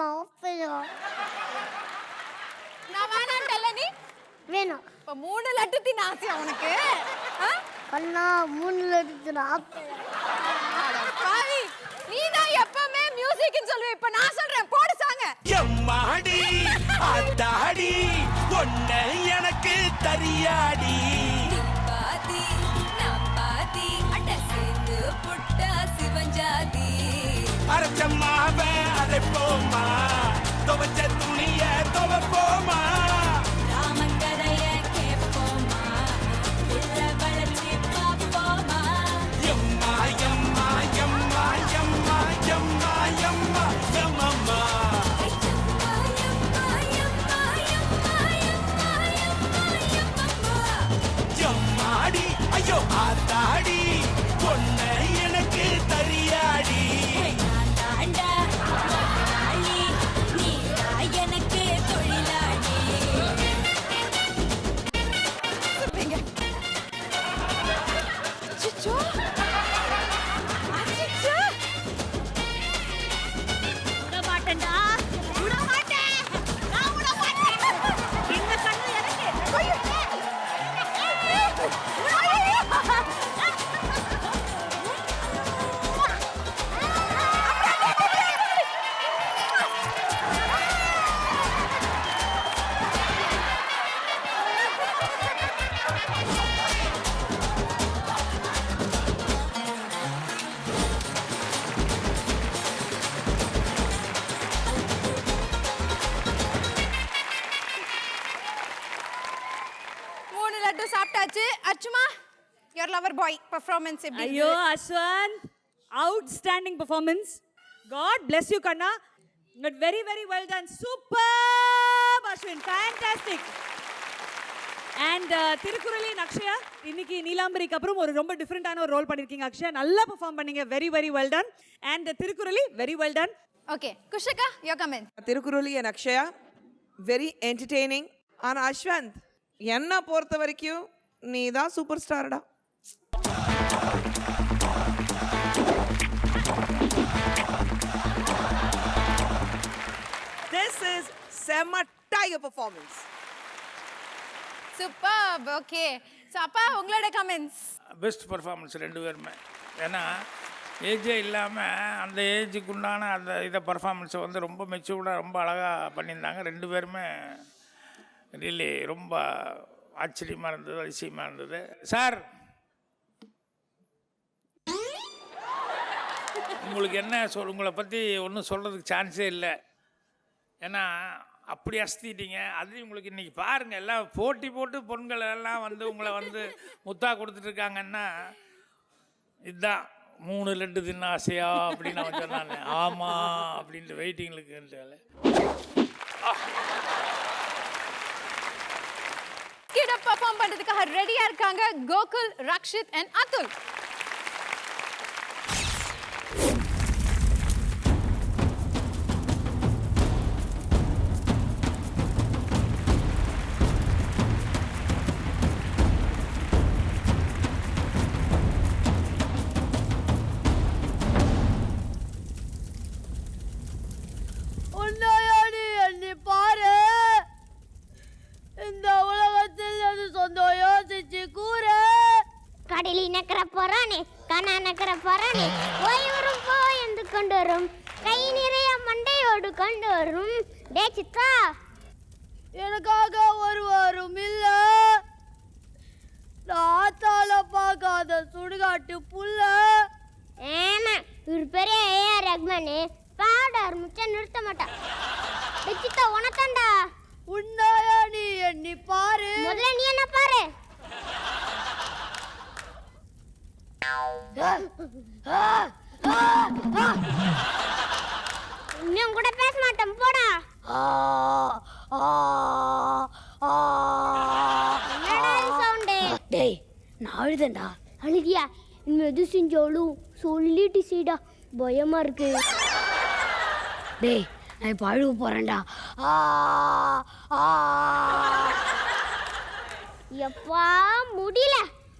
நான் வேணான்டல்ல நீ? வேணும். இப்ப 3 லட்டு தின்ன ஆசையா உனக்கு? கண்ணா 3 லட்டு நான் பாவி, நீ தான் எப்பவுமே மியூசிக்னு சொல்லுவே. இப்ப நான் சொல்றேன், போடு சாங்க. எம்மாடி ஆத்தாடி ஒன்ன எனக்கு தரியாடி. பாதி நான் பாதி அட சேர்ந்து புட்டா சிவஞ்சாதி. அரைச்சம்மாவ அரைப்போமா, துவச்ச துணிய துவப்போமா. ராமக்கதைய கேட்போமா, உள்ள வளர்ச்சி பார்ப்போமா. எம்மா எம்மா எம்மா எம்மா எம்மா எம்மா எம்மம்மா. எம்மாடி ஐயோ ஆத்தாடி ஒன்ன எனக்கு தரியாடி. எனக்கு தொழிலாளி. அச்சச்சோ. அச்சச்சோ. விட மாட்டேன்டா. விட மாட்டேன். நான் விட மாட்டேன். இந்த கண்ணு எனக்கு. ஐயோ. சாப்பிட்டாச்சு. அர்ச்சுமா, your lover boy performance எப்படி ஐயோ இருந்தது? Ashwanth Outstanding performance. God bless you, Kanna. But very, very well done. Superb, Ashwin. Fantastic. And Thirukurali and Akshaya, இன்னைக்கு நீலாம்பரிக்கு அப்புறம் ஒரு ரொம்ப டிஃபரெண்டான ஒரு ரோல் பண்ணிருக்கீங்க அக்ஷயா. நல்லா பெர்ஃபார்ம் பண்ணீங்க. Very, very well done. And Thirukurali, very well done. Okay, Kushika, your comment. திருக்குறளி and Akshaya very entertaining. ஆனா அஸ்வந்த், என்ன பொறுத்த வரைக்கும் நீ தான் super ஸ்டார்டா. This is semi tiger performance. Superb. Okay. So அப்பா உங்களோட comments. பெஸ்ட் பர்ஃபார்மன்ஸ் ரெண்டு பேருமே. ஏன்னா ஏஜே இல்லாமல் அந்த ஏஜுக்கு உண்டான அந்த இதை பர்ஃபார்மன்ஸை வந்து ரொம்ப மெச்சூர்டாக ரொம்ப அழகாக பண்ணியிருந்தாங்க. ரெண்டு பேருமே ரியலி ரொம்ப ஆச்சரியமாக இருந்தது, அதிசயமாக இருந்தது. சார், உங்களுக்கு என்ன உங்களை பற்றி ஒன்றும் சொல்கிறதுக்கு சான்ஸே இல்லை. ஏன்னா அப்படி அஸ்திட்டீங்க. அது உங்களுக்கு இன்றைக்கி பாருங்கள், எல்லாம் போட்டி போட்டு பொண்கள் எல்லாம் வந்து உங்களை வந்து முத்தா கொடுத்துட்ருக்காங்கன்னா இதுதான் 3 லட்டு தின்ன ஆசையா அப்படின்னு அவன் சொன்னானே. ஆமாம் அப்படின்ட்டு வெயிட்டிங்களுக்கு கிட பெர்ஃபார்ம் பண்றதுக்காக ரெடியா இருக்காங்க கோகுல், ரக்ஷித் and அதுல். உன்னையாடி எண்ணி பாரு, இந்த உலகத்தில் அது சொந்தம் யோசிச்சு கூறு. கடலில் நக்கற போறானே, கண்ணா நக்கற போறானே, ஓய்வரும் போயந்து கொண்டு வரும், கை நிறைய மண்டையோடு கொண்டு வரும். டே சித்ரா, எனக்காக ஒருவரும் இல்ல, நான் ஆத்தால பார்க்காத சுடுகாட்டு புல்ல. ஏமா இவர் பெரிய ஏஆர் ரஹ்மானு பாடார் முச்ச நிறுத்த மாட்டா. சித்தா உனத்தாண்டா. உன்னையா நீ எண்ணி பாரு, முதல்ல நீ என்ன பாரு. இன்னும் கூட பேச மாட்டேன் போடா. என்னடா சவுண்டு? டேய் நான் அழுதேன்டா. அழுதியா? இன்னும் எது செஞ்சாலும் சொல்லிட்டு செய்டா, பயமா இருக்கு. டேய் நான் இப்போ அழுக போறேன்டா. எப்பா முடியல,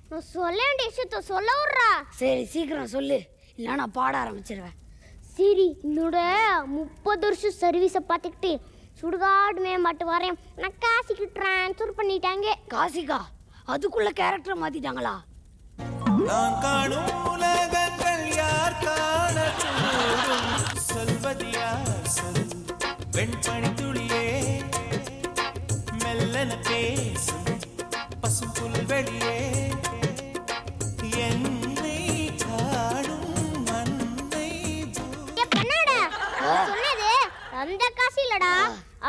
நான் சொல்ல வேண்டிய விஷயத்த சொல்ல விட்றா. சரி சீக்கிரம் சொல்லு, இல்லை நான் பாட ஆரம்பிச்சிருவேன். சரி, என்னோட 30 வருஷம் சர்வீஸை பார்த்துக்கிட்டு சுடுகாடு மேம்பாட்டு வரேன் நான் காசிக்கு ட்ரான்ஸ்ஃபர் பண்ணிட்டாங்க. காசிகா? அதுக்குள்ள கேரக்டரை மாத்திட்டாங்களா? நான் காணும் உலகங்கள் யார் காணக்கூடும், சொல்வது யார் சொல் வெண்பனி துளியே, மெல்லன பேசும் பசும் புல்வெளியே, என்னை காணும் அன்னை பண்ணாடா சொன்னது அந்த காசி இல்லடா,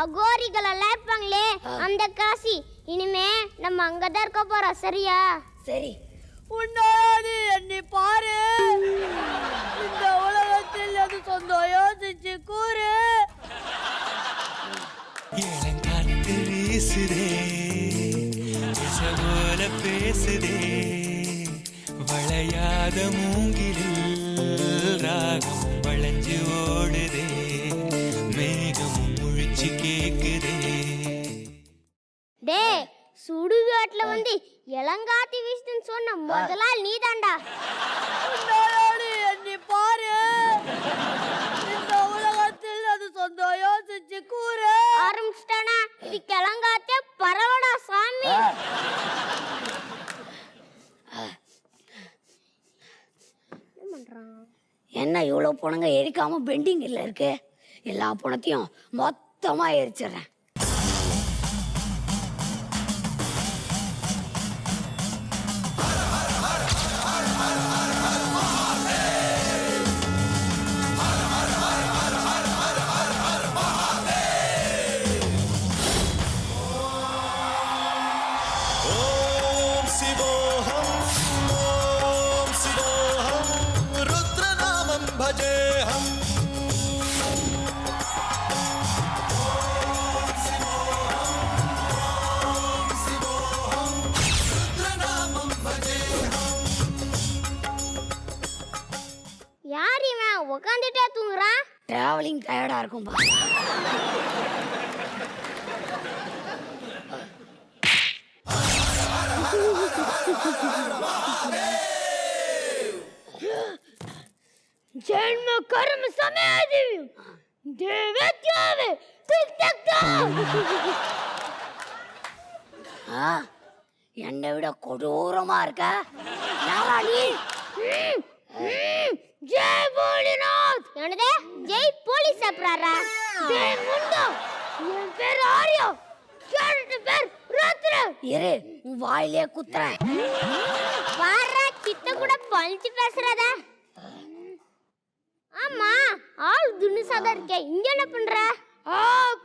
அகோரிகள் எல்லாம் இருப்பாங்களே அந்த காசி. இனிமே நம்ம அங்கதான் இருக்க போறோம், சரியா? சரி. உன்னையாடி எண்ணி பாரு, இந்த உலகத்தில் அது சொந்தம் யோசிச்சு கூறு. இளங்காற்று வீசுதே, போல பேசுதே, வளையாத மூங்கிலில் ராகம் வளைஞ்சு ஓடுதே, மேகம் முழிச்சு கேக்குதே. டே சுடுகாட்டுல வந்து இளங்காத்தி வீசுன்னு சொன்ன முதலால் நீதான்டா. உன்னையாடி எண்ணி பாரு, இந்த உலகத்தில் அது சொந்தம் யோசிச்சு கூறு. ஆரம்பிச்சிட்டானா இது கிளங்காத்தே பரவடா சாமி. என்ன இவ்வளோ பணங்க எரிக்காம பெண்டிங்கில் இருக்கு? எல்லா பணத்தையும் மொத்தமா எரிச்சிடுறேன். ஓம் சிவோஹம், ஓம் சிவோஹம், ருத்ரநாராயண டிராவலிங் டயர்டா இருக்கும்பா. ஜென்ம கர்ம சமாதி தேவத்யாவே டிக் டக் என்னை விட கொடூரமா இருக்க நாராணி. ஜெய் போலிநாத். என்னதே ஜெய் போலீஸ் அப்ராரா? ஜெய் முண்டா. என் பேர் ஆர்யா. கேரட் பேர் ரத்ர. இரு உன் வாயிலே குத்துறேன். வாரா கிட்ட கூட பல்ச்சி பேசுறத. ஆமா ஆள் துணுசாதா இருக்கே, இங்க என்ன பண்ற?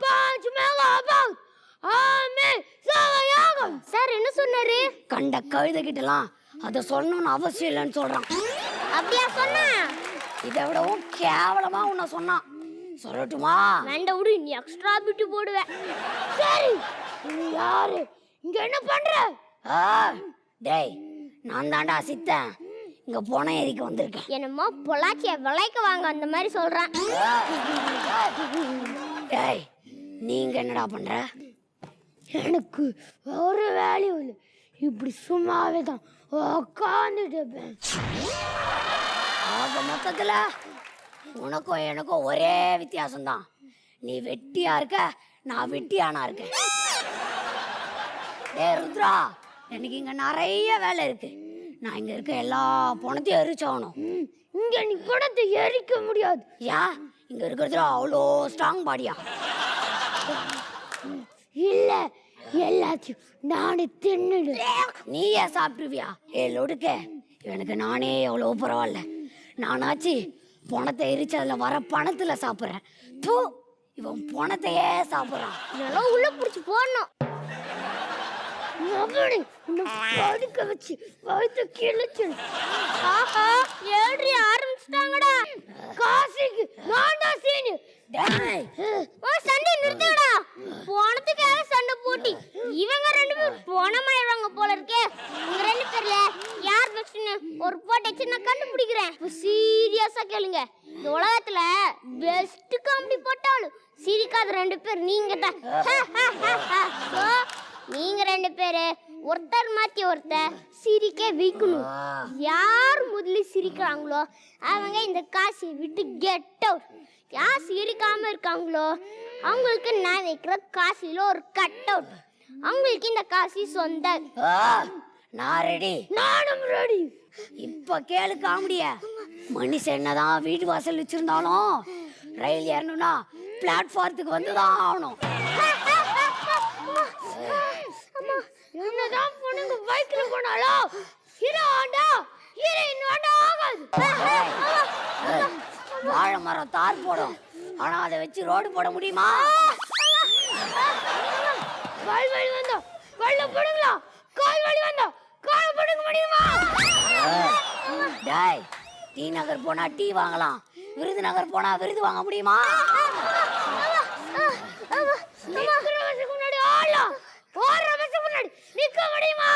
பாஞ்ச் மேகா பாத் ஆமே சாயாகம். சார் என்ன சொன்னாரு? கண்ட கழுதை கிட்டலாம் அத சொல்லணும்னு அவசியம் இல்லைன்னு சொல்றான். அப்படியா சொன்னா? இதை விடவும் கேவலமா உன்னை சொன்னான். சொல்லட்டுமா? வேண்டாம் விடு, நீ எக்ஸ்ட்ரா பிட்டு போடுவேன். சரி நீ யாரு, இங்க என்ன பண்ற? டேய் நான் தாண்டா சித்தன், இங்க போன ஏரிக்கு வந்திருக்கேன். என்னமோ பொள்ளாச்சிய விலைக்கு வாங்க அந்த மாதிரி சொல்றான். டேய் நீங்க என்னடா பண்ற? எனக்கு ஒரு வேலையும் இல்லை, இப்படி சும்மாவே தான் உட்காந்துட்டு. ஆக மொத்தத்துல உனக்கும் எனக்கும் ஒரே வித்தியாசம்தான். நீ வெட்டியா இருக்க, நான் வெட்டியானா இருக்கேன். டேய் ருத்ரா, எனக்கு இங்க நிறைய வேலை இருக்கு. நான் இங்க இருக்க எல்லா பணத்தையும் எரிச்சாகணும். இங்க நீ பணத்தை எரிக்க முடியாது. ஏன்? இங்க இருக்கிறதுல அவ்வளோ ஸ்ட்ராங் பாடியா? இல்ல எல்லாத்தையும் நானே தின்னுடு. நீயே சாப்பிடுவியா? லொடுக்க, எனக்கு நானே எவ்வளோ பரவாயில்ல. நானாச்சு பணத்தை எரிச்சு அதுல வர பணத்துல சாப்பிட்றேன். தூ, இவன் பணத்தையே சாப்பிட்றான். இதெல்லாம் உள்ள பிடிச்சி போடணும். படுக்க வச்சு வயிற்று கிழிச்சு. ஆஹா ஏறி ஆரம்பிச்சிட்டாங்கடா. காசிக்கு நான் தான் சீனு. சண்டை நிறுத்துங்கடா. போனதுக்காக சண்டை போட்டி இவங்க ரெண்டு பேரும் போனமாயிடுவாங்க போல இருக்கே. உங்க ரெண்டு பேர்ல யார் பெஸ்ட்னு ஒரு போட்டை வச்சு நான் கண்டுபிடிக்கிறேன். சீரியஸா கேளுங்க, இந்த உலகத்துல பெஸ்ட் காமெடி போட்டாலும் சிரிக்காத ரெண்டு பேர் நீங்க தான். நீங்க ரெண்டு பேரு ஒருத்தர் மாத்தி ஒருத்தர் சிரிக்க வைக்கணும். யார் முதல்ல சிரிக்கிறாங்களோ அவங்க இந்த காசை விட்டு கெட் அவுட். யார் சிரிக்காம இருக்காங்களோ அவங்களுக்கு நான் வைக்கிற காசில ஒரு கட் அவுட். அவங்களுக்கு இந்த காசி சொந்த. நான் ரெடி. நானும் ரெடி. இப்ப கேளு காமெடிய. மனுஷன் என்னதான் வீட்டு வாசல் வச்சிருந்தாலும் ரயில் ஏறணும்னா பிளாட்ஃபார்த்துக்கு வந்துதான் ஆகணும். என்னதான் பொண்ணுங்க பைக்ல போனாலும் ஹீரோ ஹோண்டா ஹீரோயின் ஹோண்டா ஆகாது. வாழை மரம் தார் போடும், ஆனா அதை வச்சு ரோடு போட முடியுமா? கால் வலி வந்தா வல்ல போடுங்களா, கால் வலி வந்தா கால் போடுங்க முடியுமா? டேய், டி நகர் போனா டீ வாங்கலாம், விருதுநகர் போனா விருது வாங்க முடியுமா? முன்னாடி ஆடலாம், ஒரு நிமிஷம் முன்னாடி நிக்க முடியுமா?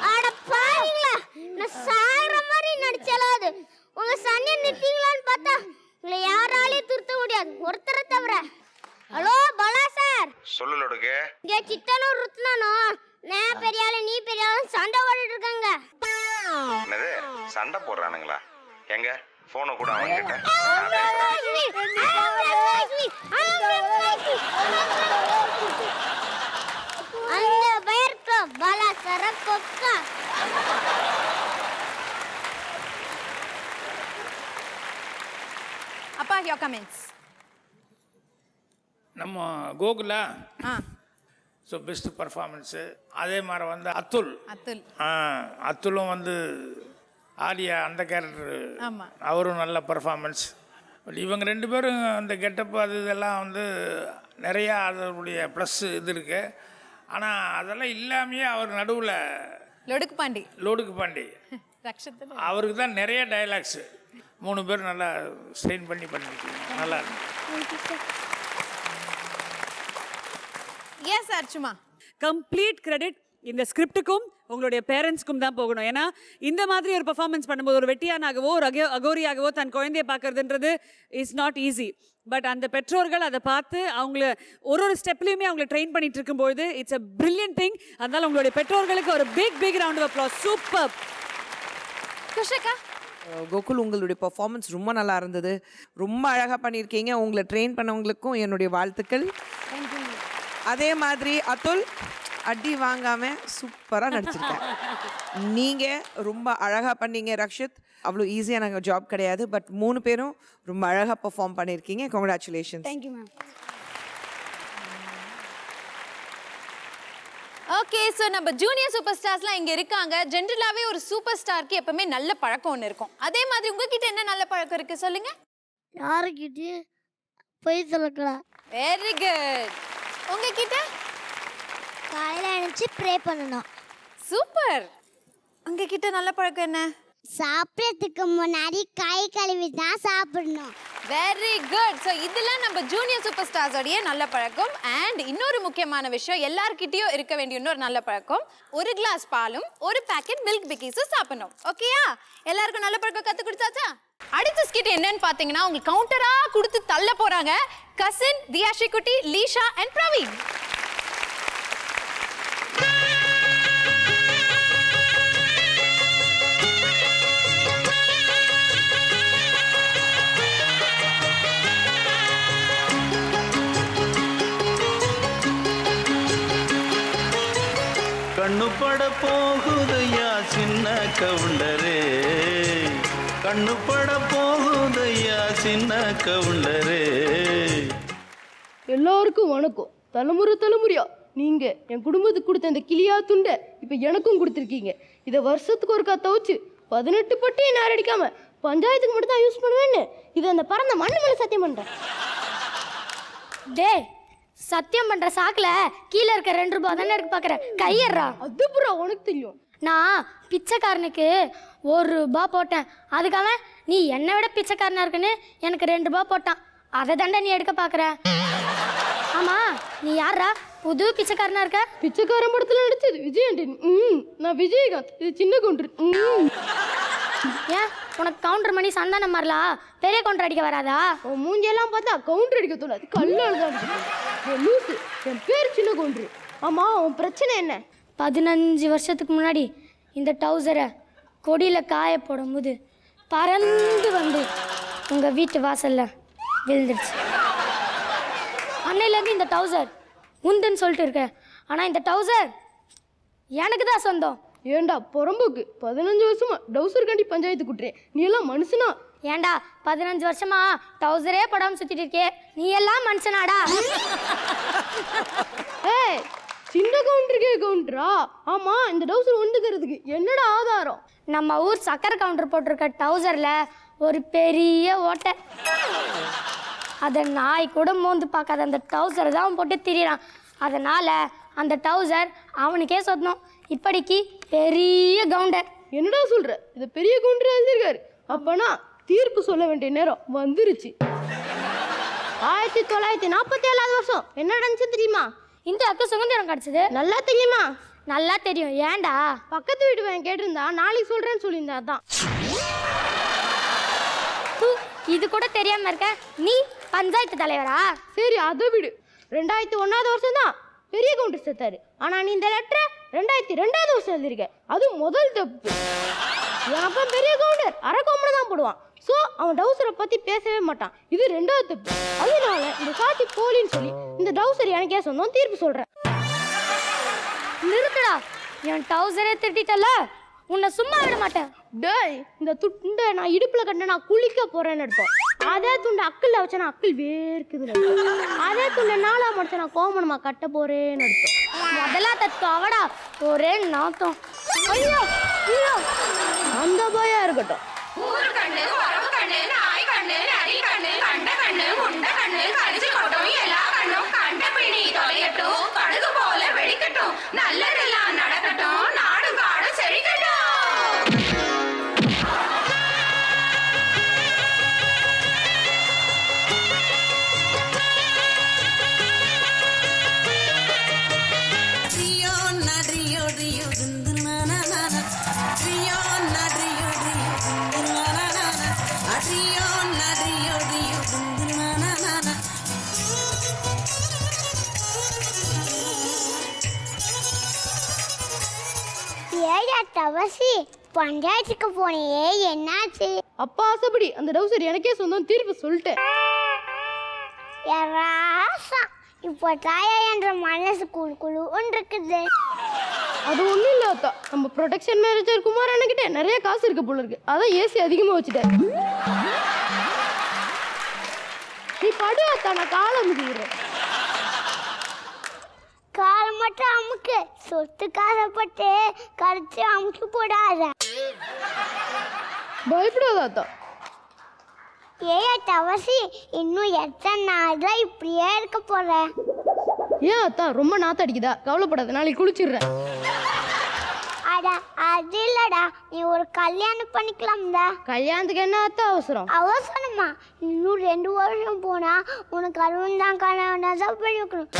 அட பாருங்களா, நான் சாகுற மாதிரி நடிச்சலாது. உங்க சண்டையை நிறுத்தீங்களான்னு பார்த்தா உங்களை யாராலையும் திருத்த முடியாது, ஒருத்தரை தவிர. Hello Bala sir. சொல்லுலோடுக்கு இங்க சித்தனும் ருத்னானும் நான் பெரிய ஆளு நீ பெரிய ஆளு சண்டை போட்டுட்டு இருக்காங்க. என்னது சண்டை போடுறானுங்களா? எங்க போனை கூட அவங்க கிட்ட. அந்த பயர்க்கு பாலா சார கொக்கா. அப்பா your comments. நம்ம கோகுலா ஸோ பெஸ்ட் பர்ஃபார்மன்ஸு. அதே மாதிரி வந்து அத்துல் அத்துலும் வந்து ஆலியா அந்த கேரக்டர் அவரும் நல்ல பர்ஃபார்மன்ஸ். பட் இவங்க ரெண்டு பேரும் அந்த கெட்டப் அது இதெல்லாம் வந்து நிறையா அதனுடைய ப்ளஸ் இது இருக்குது. ஆனால் அதெல்லாம் இல்லாமையே அவர் நடுவில் லோடுக்கு பாண்டி அவருக்கு தான் நிறைய டைலாக்ஸு. 3 பேர் நல்லா ஸ்ட்ரெயின் பண்ணியிருக்கீங்க. நல்லா இருக்கு. ஏன் சார் சும்மா கம்ப்ளீட் கிரெடிட் இந்த ஸ்கிரிப்டுக்கும் உங்களுடைய பேரண்ட்ஸ்க்கும் தான் போகணும். ஏன்னா இந்த மாதிரி ஒரு பெர்ஃபார்மன்ஸ் பண்ணும்போது ஒரு வெட்டியானாகவோ ஒரு அகோரியாகவோ தன் குழந்தைய பார்க்கறதுன்றது இஸ் நாட் ஈஸி. பட் அந்த பெற்றோர்கள் அதை பார்த்து அவங்கள ஒரு ஸ்டெப்லையுமே அவங்கள ட்ரெயின் பண்ணிட்டு இருக்கும்போது இட்ஸ் அ பிரில்லியன்ட் திங். அதனால உங்களுடைய பெற்றோர்களுக்கு ஒரு big round of applause. Super. Kushika Gokul, உங்களுடைய பெர்ஃபார்மன்ஸ் ரொம்ப நல்லா இருந்தது. ரொம்ப அழகாக பண்ணியிருக்கீங்க. உங்களை ட்ரெயின் பண்ணவங்களுக்கும் என்னுடைய வாழ்த்துக்கள். அதே மாதிரி அதுல் அடி வாங்காம சூப்பராக நடிச்சிருக்கேன். நீங்கள் ரொம்ப அழகாக பண்ணீங்க. ரக்ஷித், அவ்வளோ ஈஸியாக நாங்கள் ஜாப் கிடையாது. பட் 3 பேரும் ரொம்ப அழகாக பெர்ஃபார்ம் பண்ணியிருக்கீங்க. Congratulations. Thank you ma'am. Okay, so நம்ம ஜூனியர் சூப்பர் ஸ்டார்ஸ்லாம் இங்கே இருக்காங்க. ஜென்ரலாகவே ஒரு சூப்பர் ஸ்டாருக்கு எப்பவுமே நல்ல பழக்கம் ஒன்று இருக்கும். அதே மாதிரி உங்ககிட்ட என்ன நல்ல பழக்கம் இருக்குது சொல்லுங்க. யாருக்கிட்டே போய் சொல்லக்கூடாது. Very good. உங்ககிட்ட காலையில் எழுந்துச்சு ப்ரே பண்ணணும். சூப்பர். உங்ககிட்ட நல்ல பழக்கம் என்ன? சாப்பிட்றதுக்கு முன்னாடி கை கழுவி தான் சாப்பிடணும். Very good. ஸோ இதெல்லாம் நம்ம ஜூனியர் சூப்பர் ஸ்டார்ஸோடைய நல்ல பழக்கம். அண்ட் இன்னொரு முக்கியமான விஷயம், எல்லார்கிட்டயும் இருக்க வேண்டிய இன்னொரு நல்ல பழக்கம், ஒரு கிளாஸ் பாலும் ஒரு பேக்கெட் மில்க் பிக்கிஸும் சாப்பிடணும். ஓகேயா? எல்லாருக்கும் நல்ல பழக்கம் கற்றுக் கொடுத்தாச்சா? அடுத்த ஸ்கிட் என்னன்னு பார்த்தீங்கன்னா, உங்களுக்கு கவுண்டரா கொடுத்து தள்ள போறாங்க கசின் தியாஷி குட்டி, லீஷா அண்ட் பிரவீன். கண்ணு பட போகுதையா சின்ன கவுண்டரே, கண்ணு பட போகுதையா சின்ன கவுண்டரே. எல்லாருக்கும் வணக்கம். தலைமுறையா நீங்க என் குடும்பத்துக்கு கொடுத்த இந்த கிளியா துண்டை இப்ப எனக்கும் கொடுத்துருக்கீங்க. இதை வருஷத்துக்கு ஒருக்கா துவச்சு 18 பட்டியை நான் அடிக்காம பஞ்சாயத்துக்கு மட்டும் தான் யூஸ் பண்ணுவேன்னு இதை அந்த பறந்த மண்ணு மேல சத்தியம் பண்றேன். டே, சத்தியம் பண்ற சாக்குல கீழே இருக்க 2 ரூபாய் தானே எடுக்க பாக்குற, கையறா. அது புறா உனக்கு தெரியும். நான் பிச்சைக்காரனுக்கு 1 ரூபாய் போட்டேன். அதுக்காக நீ என்னை விட பிச்சைக்காரனா இருக்குன்னு எனக்கு 2 ரூபாய் போட்டான். அதை தாண்டா நீ எடுக்க பாக்குற. ஆமா, நீ யாரா புது பிச்சைக்காரனா இருக்க? பிச்சைக்காரன் படத்துல நடிச்சது விஜய் ஆண்டனி. நான் விஜயகாந்த். இது சின்ன கவுண்டர். ஏன் உனக்கு கவுண்டர் மணி சந்தானம் மாதிரிலாம் பெரிய கவுண்டர் அடிக்க வராதா? உன் மூஞ்செல்லாம் பார்த்தா கவுண்டர் அடிக்க தோணாது, கல்லால் தான் அடிக்கணும். லூசு, என் பேர் சின்ன கவுண்டர். ஆமா, உன் பிரச்சனை என்ன? 15 வருஷத்துக்கு முன்னாடி இந்த டவுசரை கொடியில் காய போடும்போது பறந்து வந்து உங்கள் வீட்டு வாசலில் விழுந்துடுச்சு. அன்னையிலேருந்து இந்த டவுசர் உந்துன்னு சொல்லிட்டு இருக்கேன். ஆனால் இந்த டவுசர் எனக்கு தான் சொந்தம். ஏண்டா பொறம்போக்கு, 15 வருஷமா டவுசர் காண்டி பஞ்சாயத்து கூட்டுறேன். நீ எல்லாம் மனுஷனா? ஏண்டா 15 வருஷமா டவுசரே படாமல் சுற்றிட்டு இருக்கே, நீ எல்லாம் மனுஷனாடா? ஏய், சின்ன கவுண்டருக்கே கவுண்டரா? ஆமா, இந்த டவுசர் ஒன்றுக்கிறதுக்கு என்னடா ஆதாரம்? நம்ம ஊர் சக்கரை கவுண்டர் போட்டிருக்க டவுசரில் ஒரு பெரிய ஓட்டை. அதை நாய் கூட மோந்து பார்க்காத அந்த டவுசரை தான் போட்டு திரியிறான். அதனால் அந்த டவுசர் அவனுக்கே சொந்தம். இப்படிக்கு பெரிய கவுண்டர். என்னடா சொல்கிற? இது பெரிய கவுண்டர் எழுதியிருக்காரு. அப்போனா தீர்ப்பு சொல்ல வேண்டிய நேரம் வந்துருச்சு. 1947 வருஷம் என்ன நடந்துச்சு தெரியுமா? இந்தியாவுக்கு சுதந்திரம் கிடச்சிது. நல்லா தெரியுமா? நல்லா தெரியும். ஏன்டா? பக்கத்து வீட்டு பையன் கேட்டிருந்தா நாளைக்கு சொல்கிறேன்னு சொல்லியிருந்தா தான். இது கூட தெரியாம இருக்க நீ பஞ்சாயத்து தலைவரா? சரி, அதை விடு. 2001 வருஷம் தான் பெரிய கவுண்டர் செத்தாரு. ஆனா நீ இந்த லெட்டரை 2002 வருஷம் எழுதிருக்க. அது முதல் தப்பு. அப்ப பெரிய கவுண்டர் அரக்கோமனை தான் போடுவான். ஸோ அவன் டவுசரை பத்தி பேசவே மாட்டான். இது 2வது தப்பு. அதனால இந்த சாட்சி போலின்னு சொல்லி இந்த டவுசர் எனக்கே சொந்தம் தீர்ப்பு சொல்றேன். நிறுத்தடா, என் டவுசரே திட்டல, உன்னை சும்மா விட மாட்டேன். டேய், இந்த துண்டை நான் இடுப்புல கட்ட நான் குளிக்க போறேன்னு அர்த்தம். அதே துண்டை அக்கில் வச்சா நான் அக்கில் வேர்க்குதுன்னு அர்த்தம். அதே துண்டை 4ஆ முடிச்சா நான் கோமணமா கட்ட போறேன்னு அர்த்தம். அதெல்லாம் தத்துவம் அவடா, ஒரே நாத்தம். ஐயோ ஐயோ, அந்த பயம் இருக்கட்டும். ஊரு கண்ணு, உறவு கண்ணு, நாய் கண்ணு, நரி கண்ணு, கண்ட கண்ணு, முண்ட கண்ணு, கரிச்சு கொட்டும், எல்லா கண்ணும் கண்ட பிணி தொலையட்டும், கடுகு போல வெடிக்கட்டும், நல்லதெல்லாம் நடக்கட்டும், நாடு காடு செழிக்கட்டும். ஏயா தவசி பஞ்சாயத்துக்கு போனியே என்னாச்சு? அப்பா ஆசைப்படி அந்த டவுசர் எனக்கே சொந்தம் தீர்ப்பு சொல்லிட்டேன். ராசா இப்போ தாயா என்ற மனசு குழு குழுன்னு இருக்குது. அது ஒன்றும் இல்லை அத்தா, நம்ம ப்ரொடெக்ஷன் மேனேஜர் குமார் அண்ணகிட்ட நிறைய காசு இருக்கு போல இருக்கு, அதான் ஏசி அதிகமாக வச்சுட்டேன். நீ படு அத்தா, நான் காலை முடிகிறேன். கால் மட்டும் அமுக்கு, சொத்து காசப்பட்டு கரைச்சி அமுக்கு போடாத. பயப்படாத அத்தா. ஏயா தவசி இன்னும் எத்தனை நாள் தான் இப்படியே இருக்க போற? ஏன் அத்தா ரொம்ப நாத்த அடிக்குதா? கவலைப்படாத, நாளைக்கு குளிச்சிடுறேன். அடா அது இல்லடா, நீ ஒரு கல்யாணம் பண்ணிக்கலாம்டா. கல்யாணத்துக்கு என்ன அத்தா அவசரம்? அவசரமா? இன்னும் 2 வருஷம் போனா உனக்கு 60 கல்யாணம் தான் பண்ணி வைக்கணும்.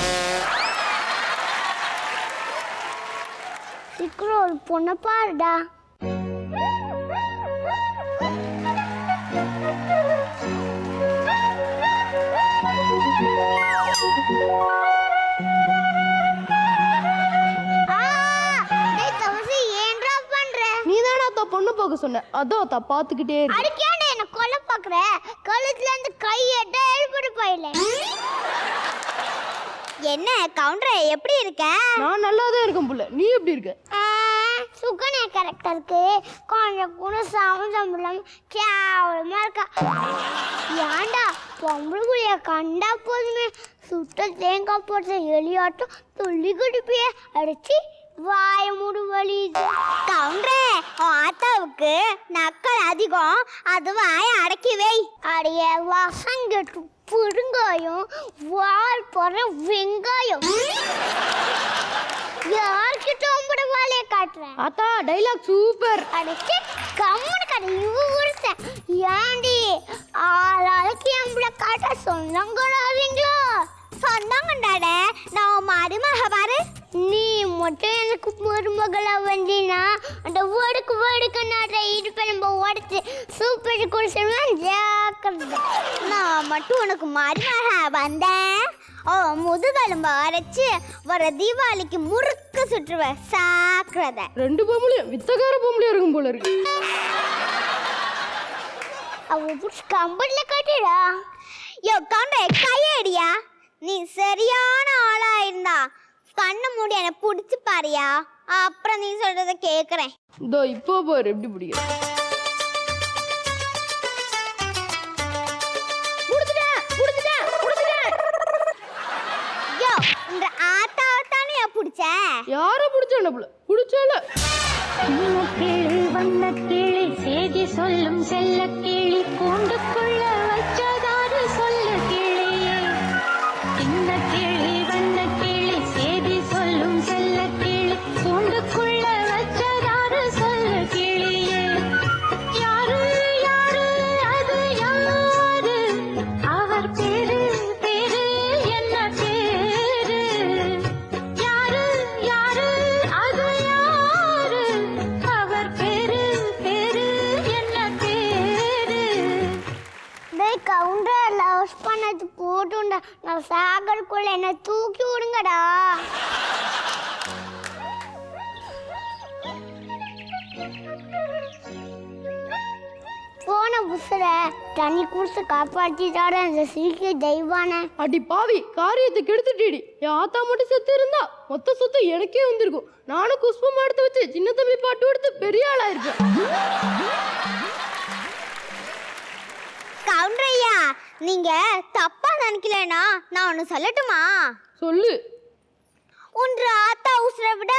சீக்கிரம் ஒரு பொண்ணை பாருடா. நீதானே அத்தா பொண்ணு பார்க்க சொன்ன, அதான் அத்தா பார்த்துக்கிட்டே இருக்கு. அடிக்காண்ட என்ன கொல்ல பாக்குற? கழுத்துல இருந்து கை எட்ட எழுப்பிட்டு போயில. என்ன கவுண்டர் எப்படி இருக்க? நான் நல்லா தான் இருக்கேன் புள்ள, நீ எப்படி இருக்க? சுகனே கரெக்டருக்கு கொஞ்சம் கூட சம்பளம் கேவலமா இருக்கா. ஏன்டா பொம்பளைக்குள்ளைய கண்டா போதுமே சுட்ட தேங்காய் போட்ட எலியாட்டம் துள்ளி குடிப்பிய அடிச்சு வாய மூடு வலி. கவுண்டரே ஆத்தாவுக்கு நக்கல் அதிகம், அது வாய அடக்கி வை. அடைய வசங்கட்டு புடுங்காயம் வால் போற வெங்காயம். யார்கிட்ட உங்களோட வாழைய காட்டுறேன்? அத்தா டைலாக் சூப்பர். அடிச்சு கம்முனு கடை இவ உருசேன். ஏண்டி ஆளாளுக்கு எம்பளை காட்ட சொந்தங்களாவீங்களோ? சொந்தங்கண்டாட நான் மருமக பாரு. நீ மட்டும் எனக்கு மருமகளா வந்தீனா அந்த வடுக்கு நாட்டை இடுப்பை நம்ம உடச்சு சூப்பர் குடிச்சிருவேன் ஜாக்கிரதை. நான் மட்டும் உனக்கு மருமக வந்தேன், ஓ முதுகெலும்பு அரைச்சு வர தீபாவளிக்கு முறுக்கு சுற்றுவேன் சாக்கிரதை. 2 பொம்பளையும் வித்தகார பொம்பளையா இருக்கும் போல இருக்கு. அவ புடிச்சு கம்பெனில கட்டிடா. யோ கவுண்டே கையடியா, நீ சரியான ஆளா இருந்தா கண்ணு மூடி என்ன புடிச்சு பாரியா, அப்புறம் நீ சொல்றத கேக்குறேன். இதோ இப்போ பாரு எப்படி பிடிக்க. யோ இந்த ஆத்தாவை தானே புடிச்ச? யார புடிச்சான புள்ள புடிச்சால. வண்ண கிளி சேதி சொல்லும் செல்ல கிளி கூண்டுக்குள்ள வச்சதாரு சொல்ல கிளியே. இந்த கிளி வண்ண கிளி சேதி சொல்லும் செல்ல கிளி கூண்டுக்குள்ள வச்சதாரு சொல்ல கிளியே. யாரு யாரு அது யாரு, அவர் பேரு பேரு என்ன பேரு. யாரு யாரு அது யாரு, அவர் பேரு பேரு என்ன பேரு. டேய் கவுண்டர் லவ் பண்ணது போட்டுண்டா, நான் சாகருக்குள்ள என்ன தூக்கி விடுங்கடா. போன புசுல தண்ணி குடிச்சு காப்பாற்றிட்டாரு அந்த சிரிக்க தெய்வான. அடி பாவி, காரியத்தை கெடுத்துட்டேடி. என் ஆத்தா மட்டும் செத்து இருந்தா மொத்த சொத்து எனக்கே வந்திருக்கும். நானும் குஷ்பம் எடுத்து வச்சு சின்ன தம்பி பாட்டு எடுத்து பெரிய ஆளாயிருப்பேன். கவுண்டரையா நீங்க தப்பா நினைக்கலனா நான் ஒன்னு சொல்லட்டுமா? சொல்லு. உன்ற ஆத்தா உசுரை விட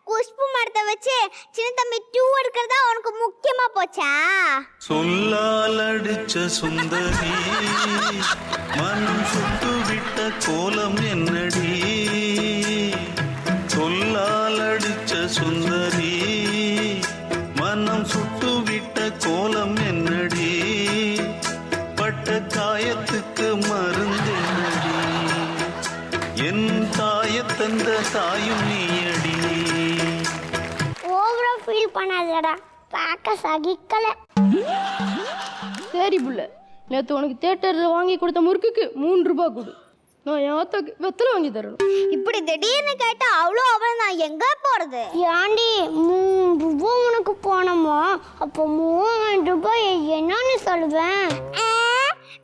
குஷ்பு மரத்தை வச்சு சின்ன தம்பி 2 எடுக்கிறதா உனக்கு முக்கியமா போச்சா? சொல்லால் அடிச்ச சுந்தரி மனம் சுட்டு விட்ட கோலம் என்னடி. சொல்லால் அடிச்ச சுந்தரி மனம் சுட்டு விட்ட கோலம் என்னடி. பட்ட காயத்துக்கு மருந்து என்னடி. என் தாயத்தந்த தாயும் நீயடி. ஓவரா ஃபீல் பண்ணாதடா, பார்க்க சகிக்கல. சரி புள்ள, நேற்று உனக்கு தியேட்டரில் வாங்கி கொடுத்த முறுக்குக்கு 3 ரூபாய் கொடு. நான் என் ஆத்தாக்கு வெத்தலை வாங்கி தரணும். இப்படி திடீர்னு கேட்டா அவ்வளோ அவள் நான் எங்க போறது? ஏண்டி 3 ரூபாய் உனக்கு போனோமா? அப்போ 3000 ரூபாய் என்னன்னு சொல்லுவேன்?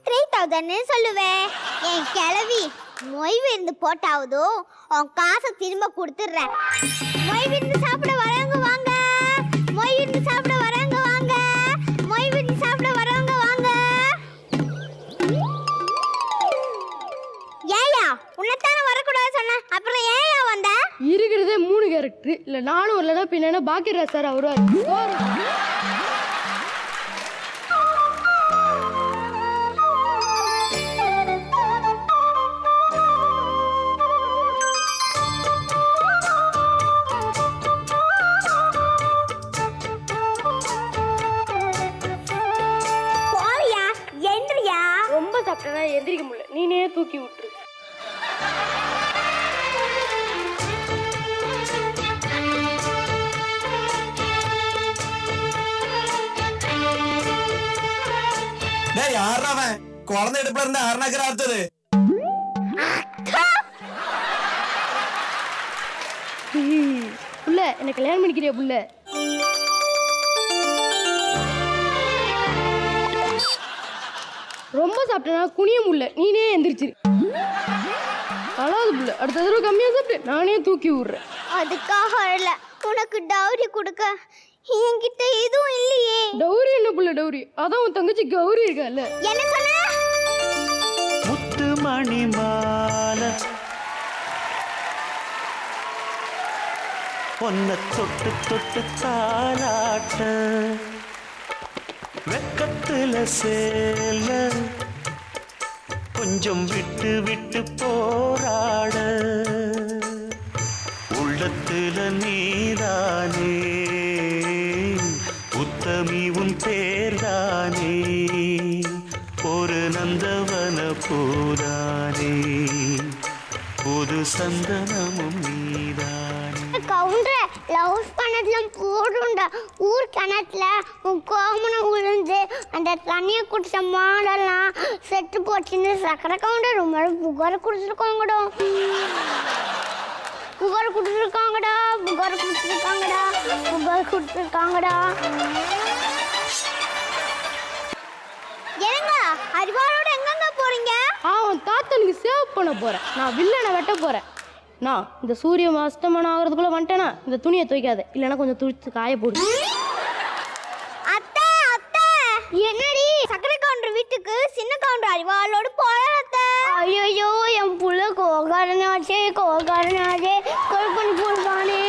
3000 சொல்லுவேன். என் கிளவி மொய் விருந்து போட்டாவதோ உன் காசை திரும்ப கொடுத்துட்றேன். மொய் விருந்து சாப்பிட வரவங்க வாங்க, மொய் விருந்து சாப்பிட வரவங்க வாங்க, மொய் விருந்து சாப்பிட வரவங்க வாங்க. ஏயா உன்னைத்தானே வரக்கூடாது சொன்ன, அப்புறம் ஏயா வந்த? இருக்கிறதே 3 கேரக்டர். இல்லை நானும் வரலன்னா பின்னா பாக்கியராஜ் சார் வருவார். போவியா என்றியா? ரொம்ப சாப்பிட்டா எந்திரிக்க முடியல, நீனே தூக்கி விட்டுரு. டேய் யாரா அவன்? குழந்தை இடுப்புல இருந்து அருணாக்கர் அடுத்தது. புள்ள என்ன கல்யாணம் பண்ணிக்கிறியா புள்ள? ரொம்ப சாப்பிட்டா குனிய முடியல, நீனே எந்திரிச்சிரு. அழாது புள்ள, அடுத்த தடவை கம்மியா சாப்பிட்டு நானே தூக்கி விடுறேன். அதுக்காக இல்ல, உனக்கு டவுரி கொடுக்க என்கிட்ட எதுவும் இல்லையே. டௌரி என்ன புள்ள டௌரி? அதான் உன் தங்கச்சி கௌரி இருக்கால. என்ன சொல்ல? முத்து மணி மாலை பொன்ன தொட்டு தொட்டு தாலாட்ட வெக்கத்துல சேல கொஞ்சம் விட்டு விட்டு போராட உள்ளத்துல நீதானே உத்தமி உன் பேர்தானே ஒரு நந்தவன பூதானே புது சந்தனமும் நீதானே. கவுண்டர் லவ் பண்ணதுல போடுண்டா. ஊர் கிணத்துல கோமனம் விழுந்து அந்த தண்ணியை குடிச்ச மாடெல்லாம் செத்து போச்சுன்னு சக்கரை கவுண்டர் ரொம்ப புகார் குடிச்சிருக்காங்கடா. புகார் கொடுத்துருக்காங்கடா, புகார் கொடுத்துருக்காங்கடா, புகார் கொடுத்துருக்காங்கடா. ஏங்க அறிவாளோட எங்கங்க போறீங்க? அவன் தாத்தனுக்கு சேவ் பண்ண போறேன். நான் வில்லனை வெட்ட போறேன். நான் இந்த சூரிய அஸ்தமனம் ஆகிறதுக்குள்ள வந்துட்டேனா இந்த துணியை துவைக்காத, இல்லைன்னா கொஞ்சம் துணிச்சு காய போடு. அத்தை அத்தை என்னடி சக்கரை கவுண்டர் வீட்டுக்கு சின்ன கவுண்டர் அறிவாளோடு போற அத்தை? ஐயோ என் புள்ள கோகாரனாச்சே கோகாரனாச்சே கொலை பண்ணி போடுவானே.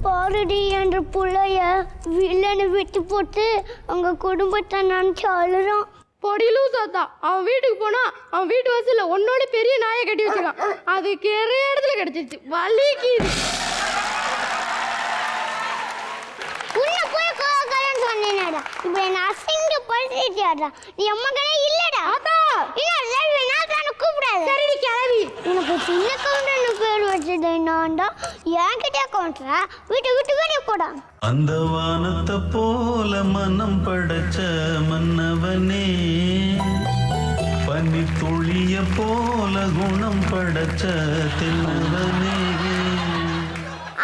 பாரடி என்ற புள்ளைய வில்லனை விட்டு போட்டு அவங்க குடும்பத்தை நினைச்சு அழுறான். பொடியிலும் சாத்தா அவன் வீட்டுக்கு போனா அவன் வீட்டு வாசல்ல உன்னோட பெரிய நாயை கட்டி வச்சிருக்கான். அது நிறைய இடத்துல கிடைச்சிருச்சு, வலிக்குது. உன்னை போய் கோகாரன்னு சொன்னேனடா, இப்ப என்ன அசிங்கப்படுத்திட்டியாடா. நீ அம்மா கடை இல்லடா. ஆத்தா இன்னும் 2 நாள் தானே கூப்பிடாது. சரி நீ கிளவி. உனக்கு சின்ன கவுண்டர்னு பேர் வச்சது என்னாண்டா? என்கிட்ட கவுண்டரா? வீட்டை விட்டு வெளியே போடா. அந்த வானத்தை போல மனம் படைச்ச மன்னவனே பனி துளிய போல குணம் படைச்ச தென்னவனே.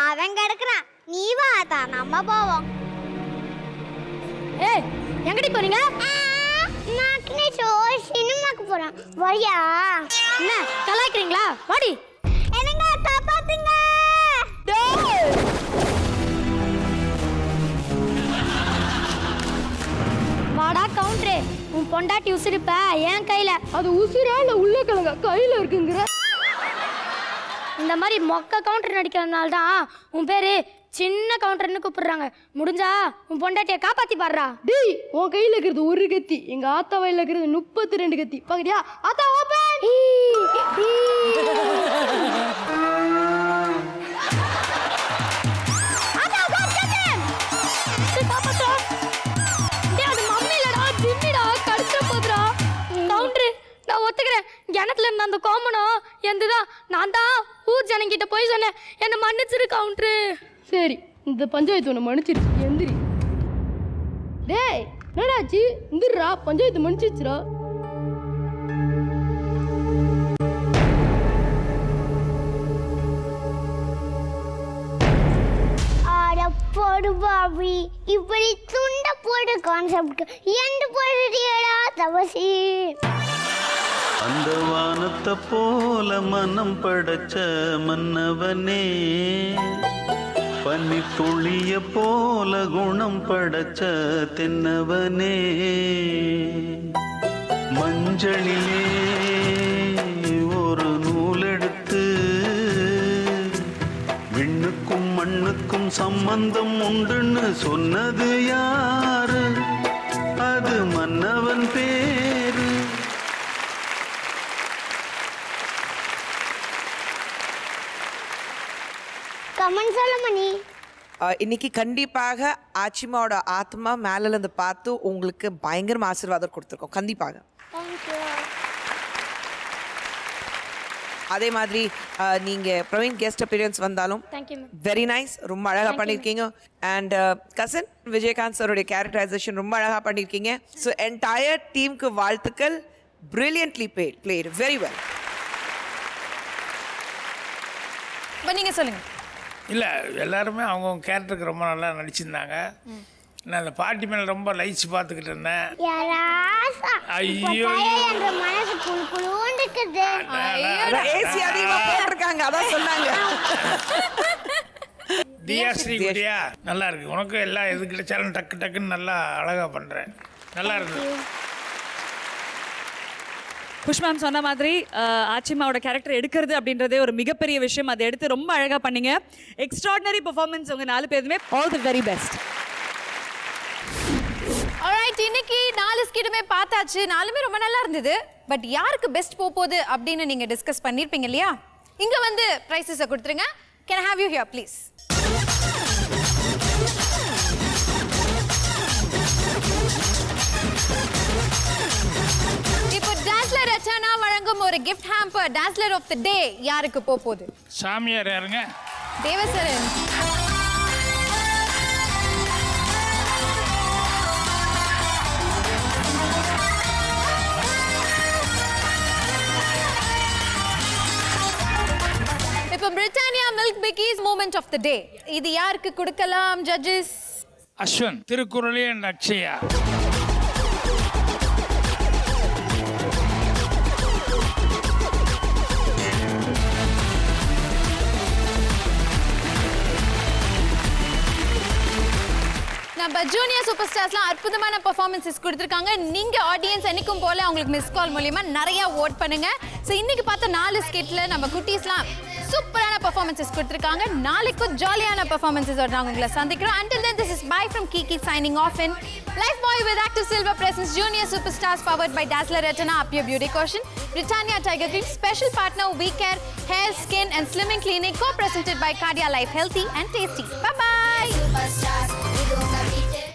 அவன் கிடக்குறான், நீ வா அத்தா, நம்ம போவோம். ஏய் எங்கடி போறீங்க? சினிமாக்கு போறோம், வரியா? என்ன கலாய்க்கிறீங்களா? வாடி. என்னங்க காப்பாத்துங்க. வாடா கவுண்டரே, உன் பொண்டாட்டி உசிரிப்ப என் கையில. அது உசிரா இல்ல உள்ள கிழங்க கையில இருக்குங்கிற? இந்த மாதிரி மொக்க கவுண்டர் நடிக்கிறதுனால தான் உன் பேரு சின்ன கவுண்டர்னு கூப்பிடுறாங்க. முடிஞ்சா உன் பொண்டாட்டியை காப்பாத்தி பாடுறா. டேய் உன் கையில இருக்கிறது ஒரு கத்தி, எங்க ஆத்தா வயல இருக்கிறது 32 கத்தி. பாக்குறியா? ஆத்தா ஓபன். ஆத்தா ஓபன். டேய் அது மாமா கிணத்துல இருந்த அந்த கோமனம் எந்துதான் நான் தான் ஊர் ஜனங்கிட்ட போய் சொன்னேன், என்னை மன்னிச்சிரு கவுண்டரு. சரி, இந்த பஞ்சாயத்து உன்னை மன்னிச்சிருச்சு, எந்திரி. டேய் என்னடாச்சு? இந்திரா, பஞ்சாயத்து மன்னிச்சிருச்சுடா. போடு பாபி, இப்படி துண்ட போடு கான்செப்ட் எந்த போடுறியடா தவசி. அந்த வானத்தை போல மனம் படைச்ச மன்னவனே, பனி துளிய போல குணம் படைச்ச தென்னவனே, மஞ்சளிலே ஒரு நூலெடுத்து விண்ணுக்கும் மண்ணுக்கும் சம்பந்தம் உண்டுன்னு சொன்னது யாரு? அது மன்னவன் பேரு. கமெண்ட் சொல்ல மணி. இன்னைக்கு கண்டிப்பாக ஆச்சிமாவோட ஆத்மா மேல இருந்து பார்த்து உங்களுக்கு பயங்கர ஆசீர்வாதம் கொடுத்துருக்கோம் கண்டிப்பாக. தேங்க்யூ. அதே மாதிரி நீங்க பிரவீன் கெஸ்ட் அப்பியரன்ஸ் வந்தாலும் தேங்க்யூ மேம். வெரி நைஸ், ரொம்ப அழகா பண்ணிருக்கீங்க. அண்ட் கசன் விஜயகாந்த் சாரோடைய கேரக்டரைசேஷன் ரொம்ப அழகா பண்ணிருக்கீங்க. ஸோ என்டையர் டீமுக்கு வாழ்த்துக்கள். Brilliantly played, very well. இப்போ நீங்க சொல்லுங்க. இல்லை, எல்லாருமே அவங்கவுங்க கேரக்டருக்கு ரொம்ப நல்லா நடிச்சிருந்தாங்க. நான் அந்த பாட்டி மேலே ரொம்ப லைச்சு பார்த்துக்கிட்டு இருந்தேன். ஐயோ, என்ற மனசு புழு புழுன்னு இருக்குது. ஏசி அதிகமா போட்டிருக்காங்க, அதான் சொன்னாங்க. தியாஸ்ரீ குடியா நல்லா இருக்கு. உனக்கு எல்லாம் எது கிடைச்சாலும் டக்கு டக்குன்னு நல்லா அழகா பண்றேன். நல்லா இருக்கு. புஷ்மாம் சொன்ன மாதிரி ஆச்சிமாவோட கேரக்டர் எடுக்கிறது அப்படின்றதே ஒரு மிகப்பெரிய விஷயம். அதை எடுத்து ரொம்ப அழகாக பண்ணீங்க. எக்ஸ்ட்ராடினரி பெர்ஃபார்மன்ஸ் உங்கள் 4 பேருமே. All the very best. Alright, இன்னைக்கு 4 ஸ்கிட்டுமே பார்த்தாச்சு. 4மே ரொம்ப நல்லா இருந்தது. பட் யாருக்கு பெஸ்ட் போகுது அப்படின்னு நீங்கள் டிஸ்கஸ் பண்ணியிருப்பீங்க இல்லையா? இங்கே வந்து ப்ரைஸஸை கொடுத்துருங்க. Can I have you here please? இப்போ டாஸ்லர் ரச்சனா வழங்கும் ஒரு gift hamper Dazzler of the day யாருக்கு போகுது? சாமியார் யாருங்க? தேவசரன். இப்போ Britannia milk bikis moment of the day இது யாருக்கு கொடுக்கலாம் ஜட்ஜஸ்? அஸ்வன், திருக்குறளி அண்ட் அக்ஷயா. நம்ம ஜூனியர் சூப்பர் ஸ்டார்ஸ்லாம் அற்புதமான பெர்ஃபார்மன்ஸஸ் கொடுத்துருக்காங்க. நீங்க ஆடியன்ஸ் என்னைக்கும் போல அவங்களுக்கு மிஸ் கால் மூலியமா நிறைய ஓட் பண்ணுங்க. ஸோ இன்னைக்கு பார்த்த 4 ஸ்கிட்ல நம்ம குட்டீஸ்லாம் சூப்பரான பெர்ஃபார்மன்ஸஸ் கொடுத்துருக்காங்க. நாளைக்கும் ஜாலியான பெர்ஃபார்மன்ஸஸோட நாங்கள் உங்களை சந்திக்கிறோம். Until then, this is bye from Kiki signing off in Lifebuoy with Active Silver Presents Junior Superstars powered by Dazzler Retina Up Your Beauty Caution, Britannia Tiger Cream, special partner We Care Hair, Skin and Slimming Clinic, co-presented by Cardia Life Healthy and Tasty. Bye bye.